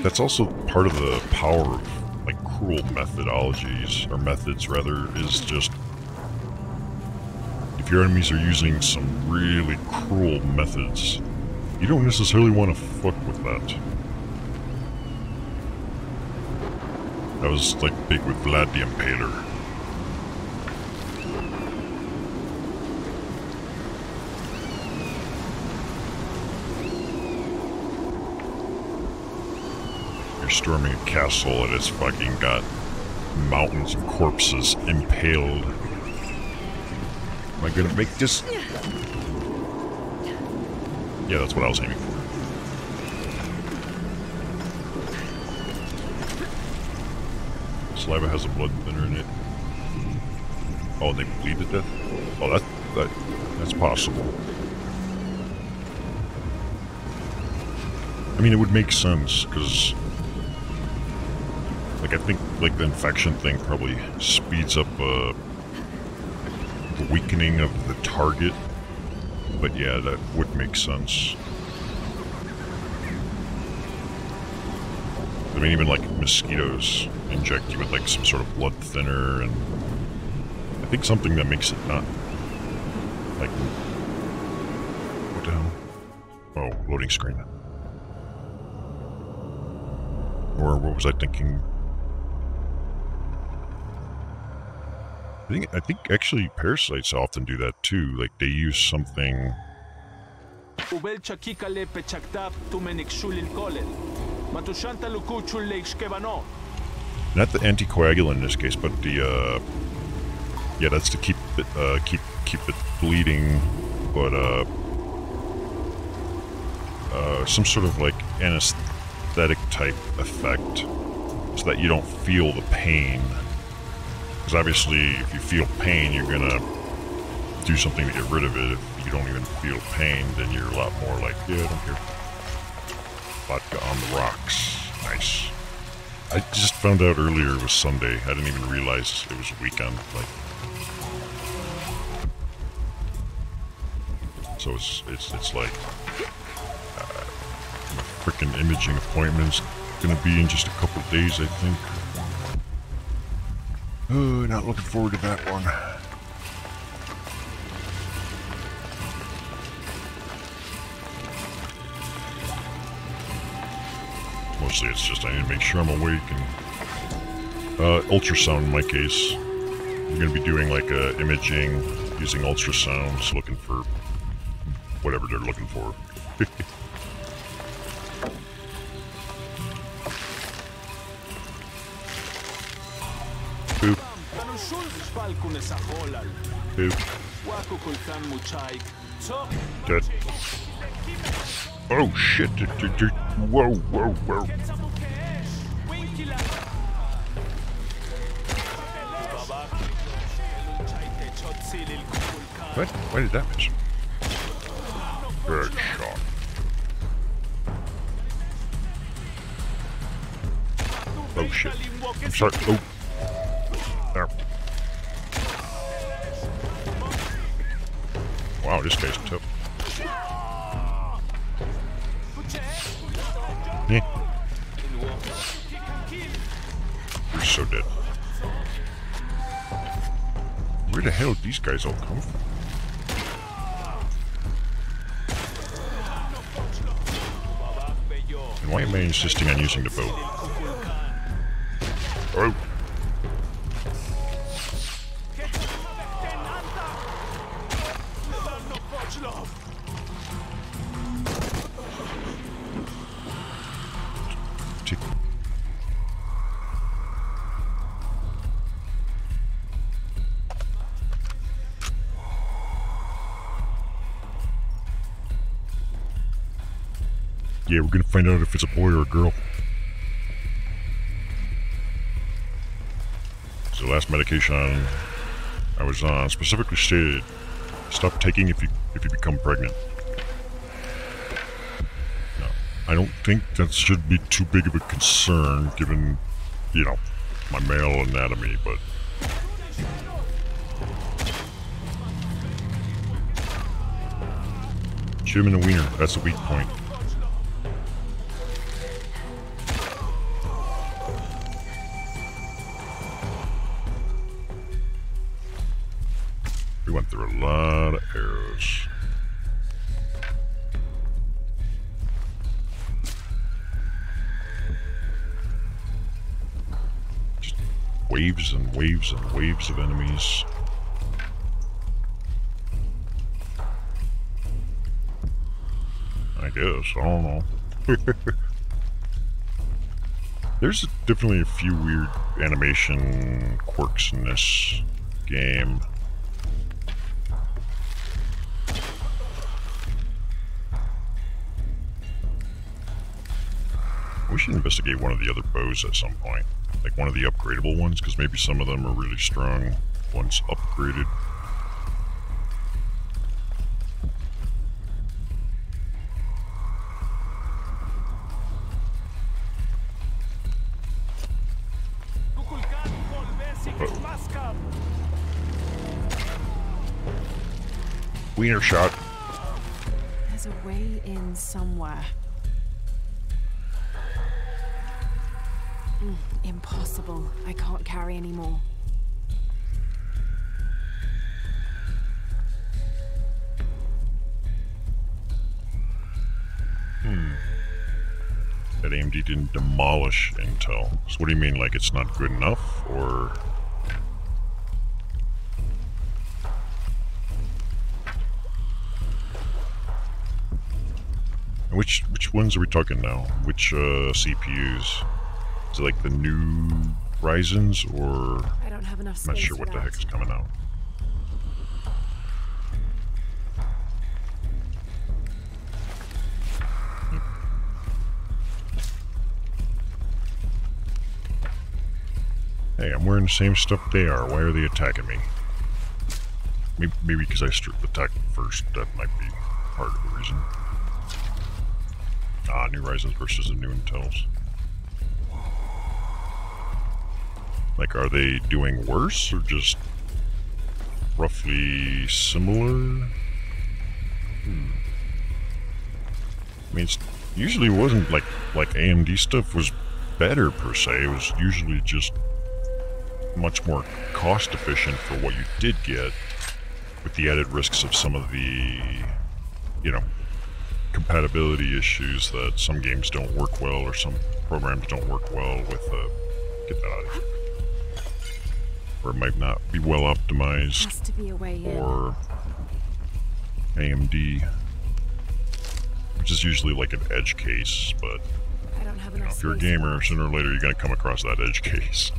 That's also part of the power of like cruel methodologies, or methods rather, is just if your enemies are using some really cruel methods, you don't necessarily want to fuck with that. That was like big with Vlad the Impaler. You're storming a castle and it's fucking got mountains of corpses impaled. Am I gonna make this? Yeah, that's what I was aiming for. Saliva has a blood thinner in it. Oh, and they bleed to death? Oh, that's possible. I mean, it would make sense, because like, I think, like, the infection thing probably speeds up, the weakening of the target. But yeah, that would make sense. I mean, even like mosquitoes inject you with like some sort of blood thinner, and I think something that makes it not like, what the hell? Oh, loading screen. Or what was I thinking? I think actually parasites often do that too. Like they use something. Not the anticoagulant in this case, but the yeah, that's to keep it bleeding, but some sort of like anesthetic type effect, so that you don't feel the pain. Because obviously, if you feel pain, you're gonna do something to get rid of it. If you don't even feel pain, then you're a lot more like, yeah, I don't care. Vodka on the rocks. Nice. I just found out earlier it was Sunday. I didn't even realize it was a weekend. Like, so it's like my freaking imaging appointment's gonna be in just a couple days, I think. Oh, not looking forward to that one. Mostly it's just I need to make sure I'm awake, and ultrasound in my case. I'm going to be doing like imaging using ultrasounds, looking for whatever they're looking for. Poop. Poop. Dead. Oh shit! Whoa, whoa, whoa! What? Why did that miss? Good shot. Oh shit! I'm sorry. Oh. There. Wow, this guy's tough. Yeah. You're so dead. Where the hell did these guys all come from? And why am I insisting on using the bow? Oh. Yeah, we're gonna find out if it's a boy or a girl. So the last medication I was on specifically stated, stop taking if you become pregnant. No, I don't think that should be too big of a concern given, you know, my male anatomy, but shoot him in the wiener, that's a weak point. We went through a lot of arrows. Just waves and waves and waves of enemies. I guess, I don't know. There's definitely a few weird animation quirks in this game. We should investigate one of the other bows at some point. Like one of the upgradable ones, because maybe some of them are really strong once upgraded. Wiener shot. way in somewhere. Impossible. I can't carry anymore. That AMD didn't demolish Intel. So what do you mean, like it's not good enough, or? Which ones are we talking now? Which CPUs? Is it like the new Ryzen's, or? I don't have enough space. I'm not sure what the heck is coming out. Hey, I'm wearing the same stuff they are. Why are they attacking me? Maybe because I attacked first. That might be part of the reason. New Ryzen's versus the new Intels. Like, are they doing worse or just roughly similar? I mean, it usually wasn't like AMD stuff was better per se. It was usually just much more cost efficient for what you did get, with the added risks of some of the, you know, compatibility issues that some games don't work well or some programs don't work well with. Get that out of here. Or it might not be well optimized. Has to be a way in. Or AMD, which is usually like an edge case, but I don't have you know, enough if you're a space gamer, sooner or later you're gonna come across that edge case.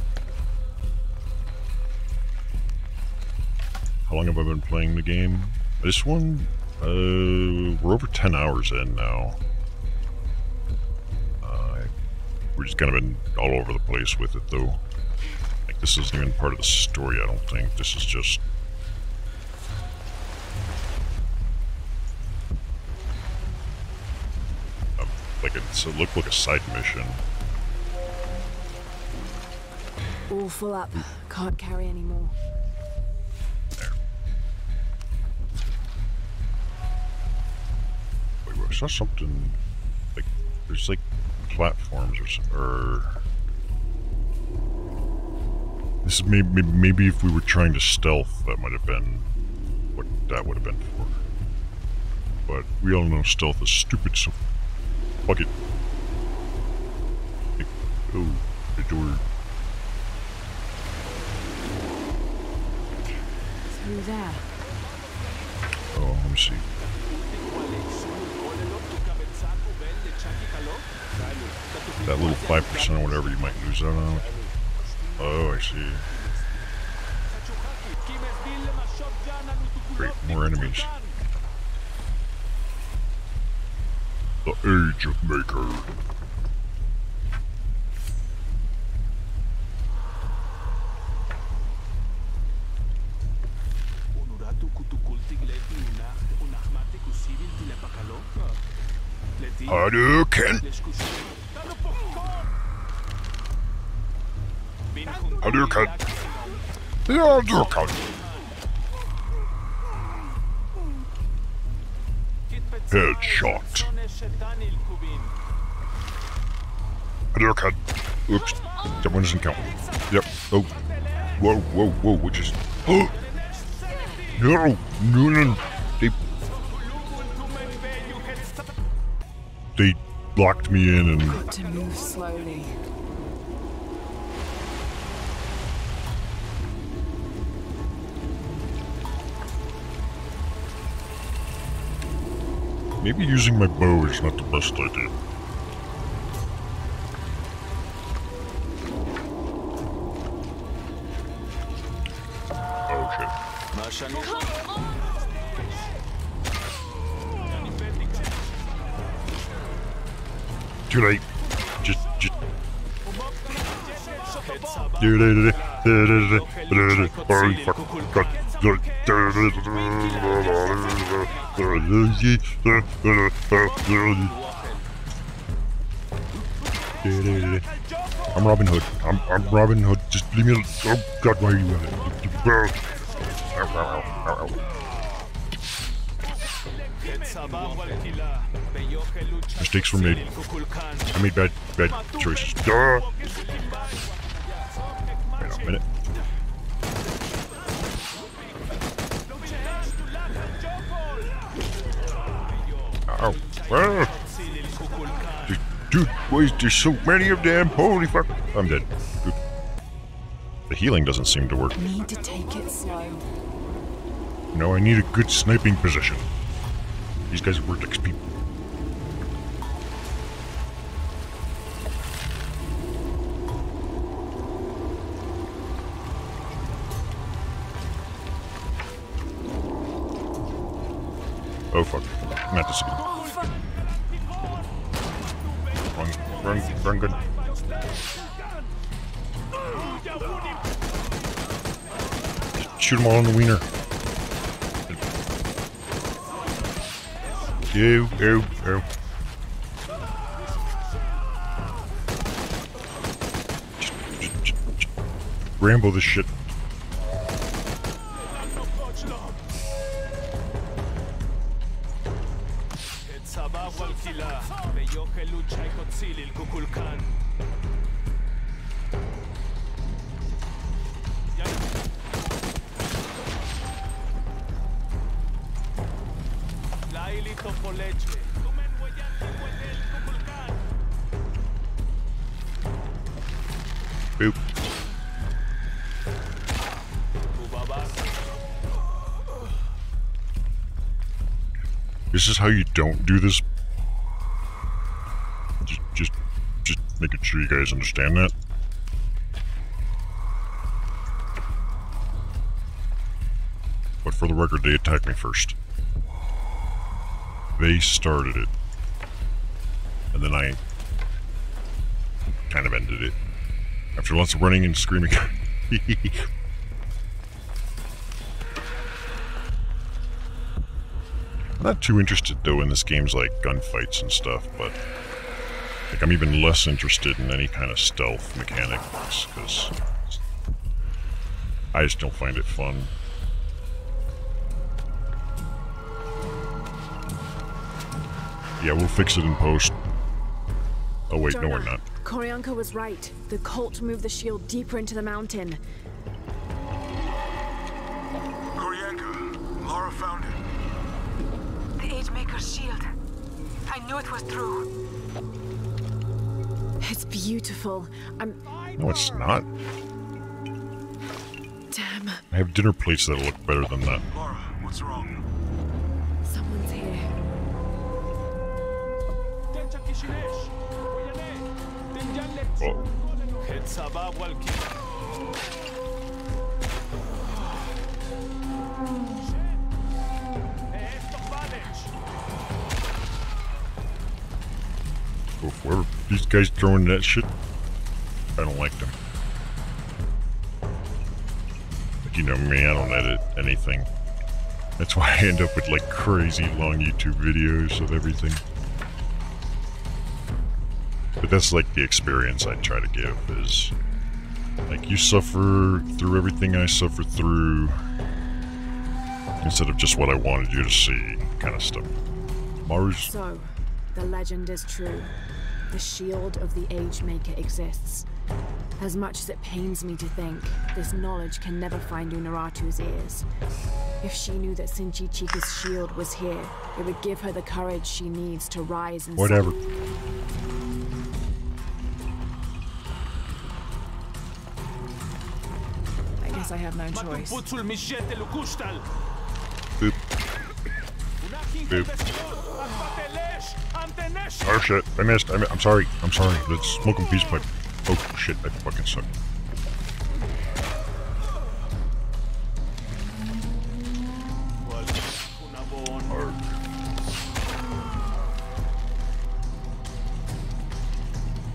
How long have I been playing the game? This one, we're over 10 hours in now. We're just kind of been all over the place with it, though. Like, this isn't even part of the story, I don't think. This is just... like, it looked like a side mission. All full up. Can't carry anymore. There. Wait, I saw something... like, there's like platforms or this is maybe if we were trying to stealth, that might have been what that would have been for. But we all know stealth is stupid, so fuck it. Oh, the door. Through there. Oh, let me see. That little 5% or whatever you might lose out on. Oh, I see. Great, more enemies. The Age of Maker. Hadouken! Hadouken! Hadouken! Headshot! Hadouken! Oops, that one doesn't count. Yep. Oh. Whoa, whoa, whoa, what just... Oh! No! No! They locked me in and... Got to move slowly. Maybe using my bow is not the best idea. Oh shit. Too late. Just. Oh, fuck. God. I'm Robin Hood. I'm Robin Hood. Just leave me alone. Oh God, why are you at it? Mistakes were made. I made bad choices. Duh! Wait a minute. Ow. Ah. Dude, boys, there's so many of them. Holy fuck. I'm dead. Good. The healing doesn't seem to work. Need to take it slow. No, I need a good sniping position. These guys are Vertex people. Oh fuck. Not this again. Run good. Shoot them all in the wiener. Ew, ew, ew. Just rambo this shit. Boop. This is how you don't do this. Just making sure you guys understand that. But for the record, they attacked me first. They started it. And then I kind of ended it. After lots of running and screaming. I'm not too interested though in this game's like gunfights and stuff, but like I'm even less interested in any kind of stealth mechanics because I just don't find it fun. Yeah, we'll fix it in post. Oh wait, no we're not. Koryanka was right. The cult moved the shield deeper into the mountain. Koryanka, Laura found it. The Agemaker's shield. I knew it was true. It's beautiful. No, it's not. Damn. I have dinner plates that look better than that. Laura, what's wrong? Someone's here. Oh. Whoever these guys throwing that shit, I don't like them. Like, you know me, I don't edit anything. That's why I end up with like crazy long YouTube videos of everything. But that's like the experience I try to give is like you suffer through everything I suffer through instead of just what I wanted you to see kind of stuff. Maru's... So, the legend is true. The shield of the Agemaker exists. As much as it pains me to think, this knowledge can never find Unuratu's ears. If she knew that Sinchi-Chika's shield was here, it would give her the courage she needs to rise and... Whatever. I guess I have no choice. Boop. Boop. Oh shit, I missed. I'm sorry. I'm sorry. Let's smoke a peace pipe. Oh shit, I fucking suck. Hard.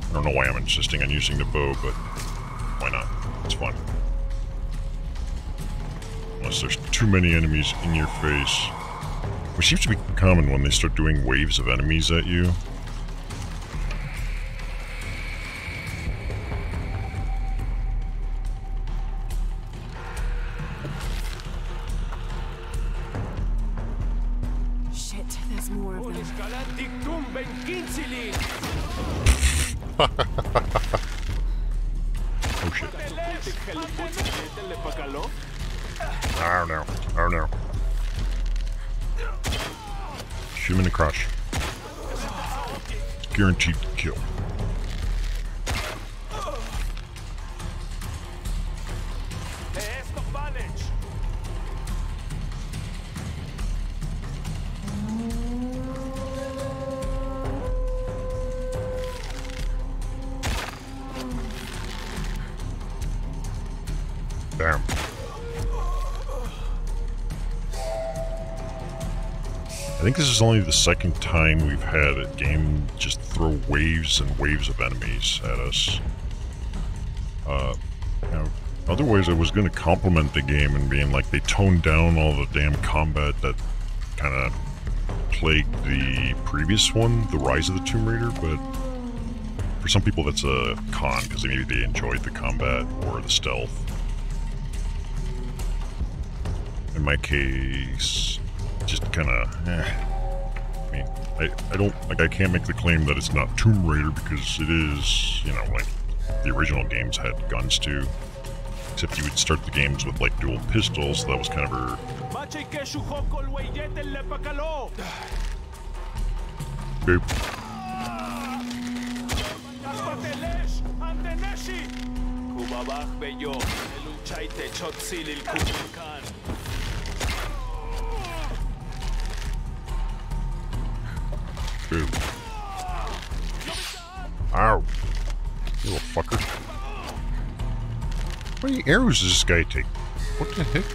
I don't know why I'm insisting on using the bow, but why not? It's fun. Unless there's too many enemies in your face. Which seems to be common when they start doing waves of enemies at you. Oh shit. Oh no. Oh no. Shoot him in the crotch. Guaranteed kill. Damn. I think this is only the second time we've had a game just throw waves and waves of enemies at us. You know, otherwise I was going to compliment the game and being like they toned down all the damn combat that kind of plagued the previous one, The Rise of the Tomb Raider, but for some people that's a con because maybe they enjoyed the combat or the stealth. In my case, just kind of, I mean, I don't, like, I can't make the claim that it's not Tomb Raider because it is, you know, like, the original games had guns too. Except you would start the games with, like, dual pistols, so that was kind of her... Boop. Boom. Ow. You little fucker. How many arrows does this guy take? What the heck?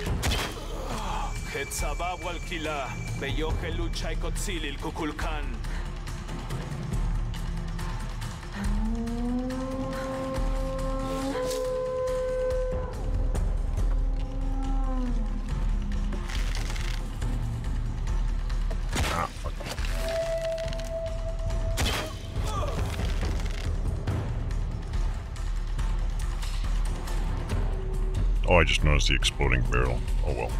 Oh, I just noticed the exploding barrel. Oh well.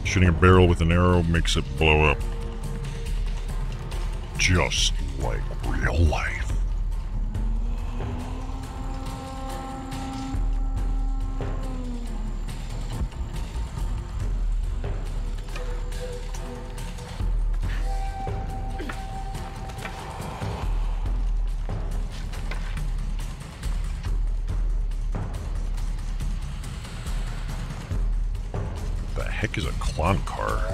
Shooting a barrel with an arrow makes it blow up. Just like real life. The heck is a clon car?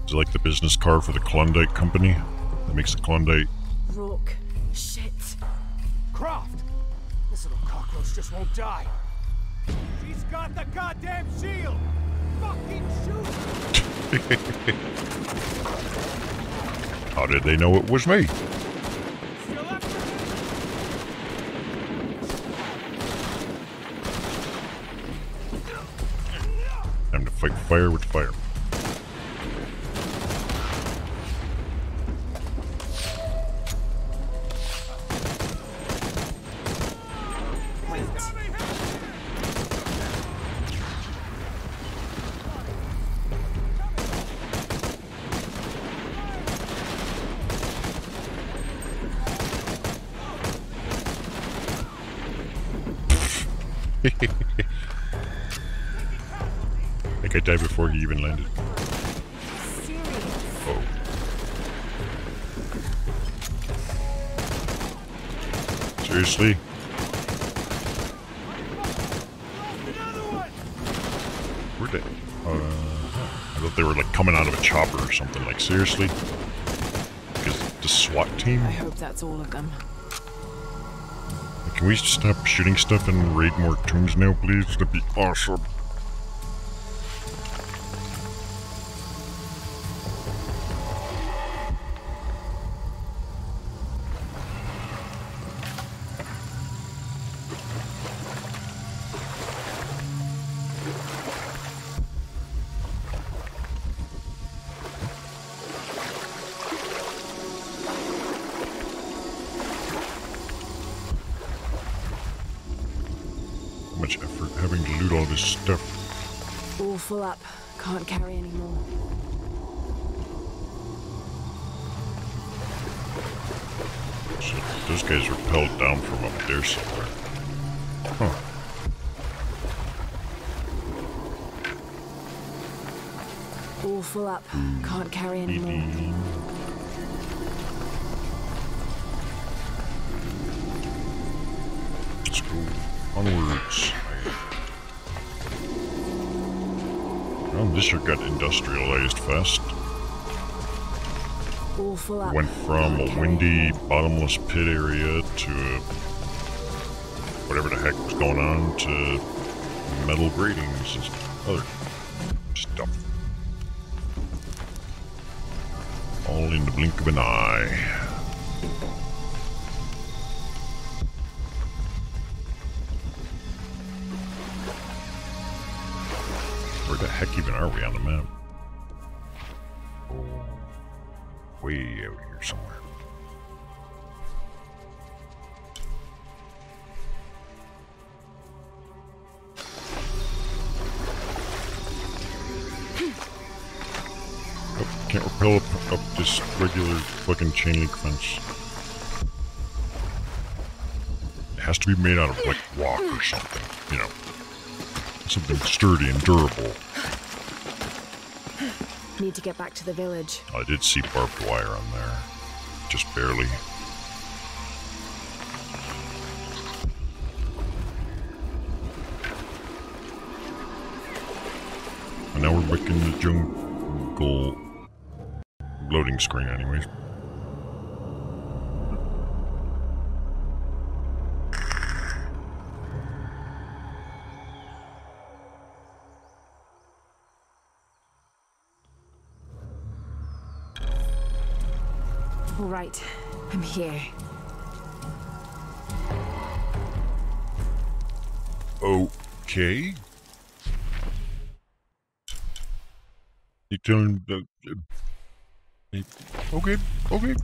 Is it like the business car for the Klondike company that makes the Klondike? Rourke. Shit. Croft! This little cockroach just won't die. She's got the goddamn shield! Fucking shoot! How did they know it was me? Time to fight fire with fire. I think I died before he even landed. Oh. Seriously? Where'd they? I thought they were like coming out of a chopper or something. Like seriously? Because the SWAT team? I hope that's all of them. Can we stop shooting stuff and raid more tombs now, please? That'd be awesome. Much effort having to loot all this stuff. All full up. Can't carry any more. So those guys repelled down from up there somewhere. Huh. All full up. Can't carry anymore. Let's go onwards. Well, this year got industrialized fast. All full up. Went from a windy, bottomless pit area to whatever the heck was going on to metal gratings and other stuff. All in the blink of an eye. Where the heck even are we on the map? Oh, way out here somewhere. Oh, can't rappel up this regular fucking chain link fence. It has to be made out of like rock or something, you know. Something sturdy and durable. Need to get back to the village. I did see barbed wire on there. Just barely. And now we're back in the jungle loading screen anyways. All right, I'm here. Okay. You telling okay,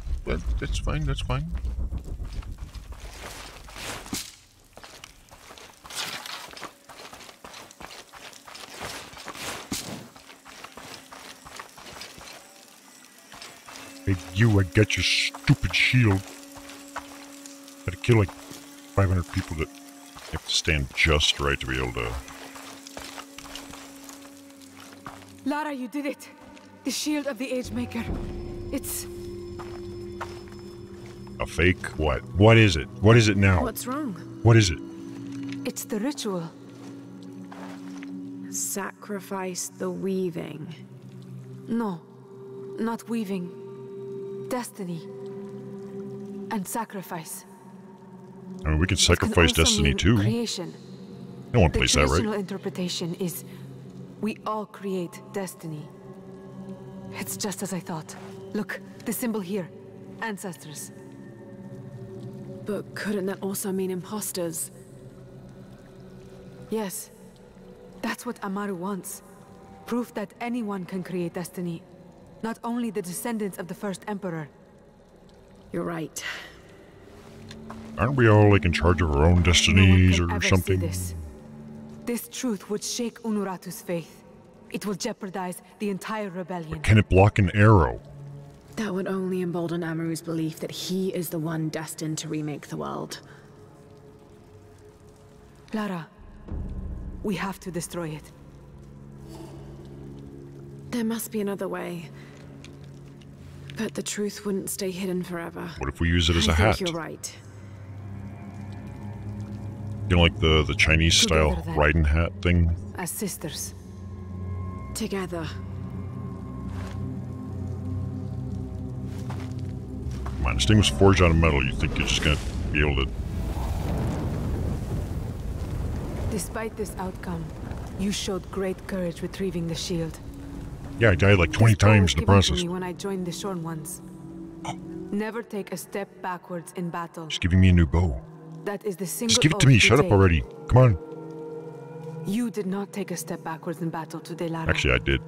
that's fine, that's fine. Hey, I got your stupid shield. Gotta kill like 500 people that have to stand just right to be able to... Lara, you did it! The shield of the Age Maker. It's... a fake? What? What is it? What is it now? What's wrong? What is it? It's the ritual. Sacrifice the weaving. No, not weaving. Destiny. And sacrifice. I mean, we can sacrifice Destiny too. Creation. No one plays that, right? The traditional interpretation is we all create destiny. It's just as I thought. Look, the symbol here. Ancestors. But couldn't that also mean imposters? Yes. That's what Amaru wants. Proof that anyone can create destiny. Not only the descendants of the first Emperor. You're right. Aren't we all like in charge of our own destinies no one can or ever something? See this truth would shake Unuratu's faith. It will jeopardize the entire rebellion. But can it block an arrow? That would only embolden Amaru's belief that he is the one destined to remake the world. Lara, we have to destroy it. There must be another way. But the truth wouldn't stay hidden forever. What if we use it as a I hat? think you're right. You know, like the Chinese style riding hat thing? As sisters. Together. Come on, this thing was forged out of metal. You think you're just gonna be able to... Despite this outcome, you showed great courage retrieving the shield. Yeah, I died like 20 times in the process. To me when I joined the Shorn Ones. Never take a step backwards in battle. She's giving me a new bow. That is the single Just give it to me. Shut up already. Come on. You did not take a step backwards in battle today, Lara. Actually, I did.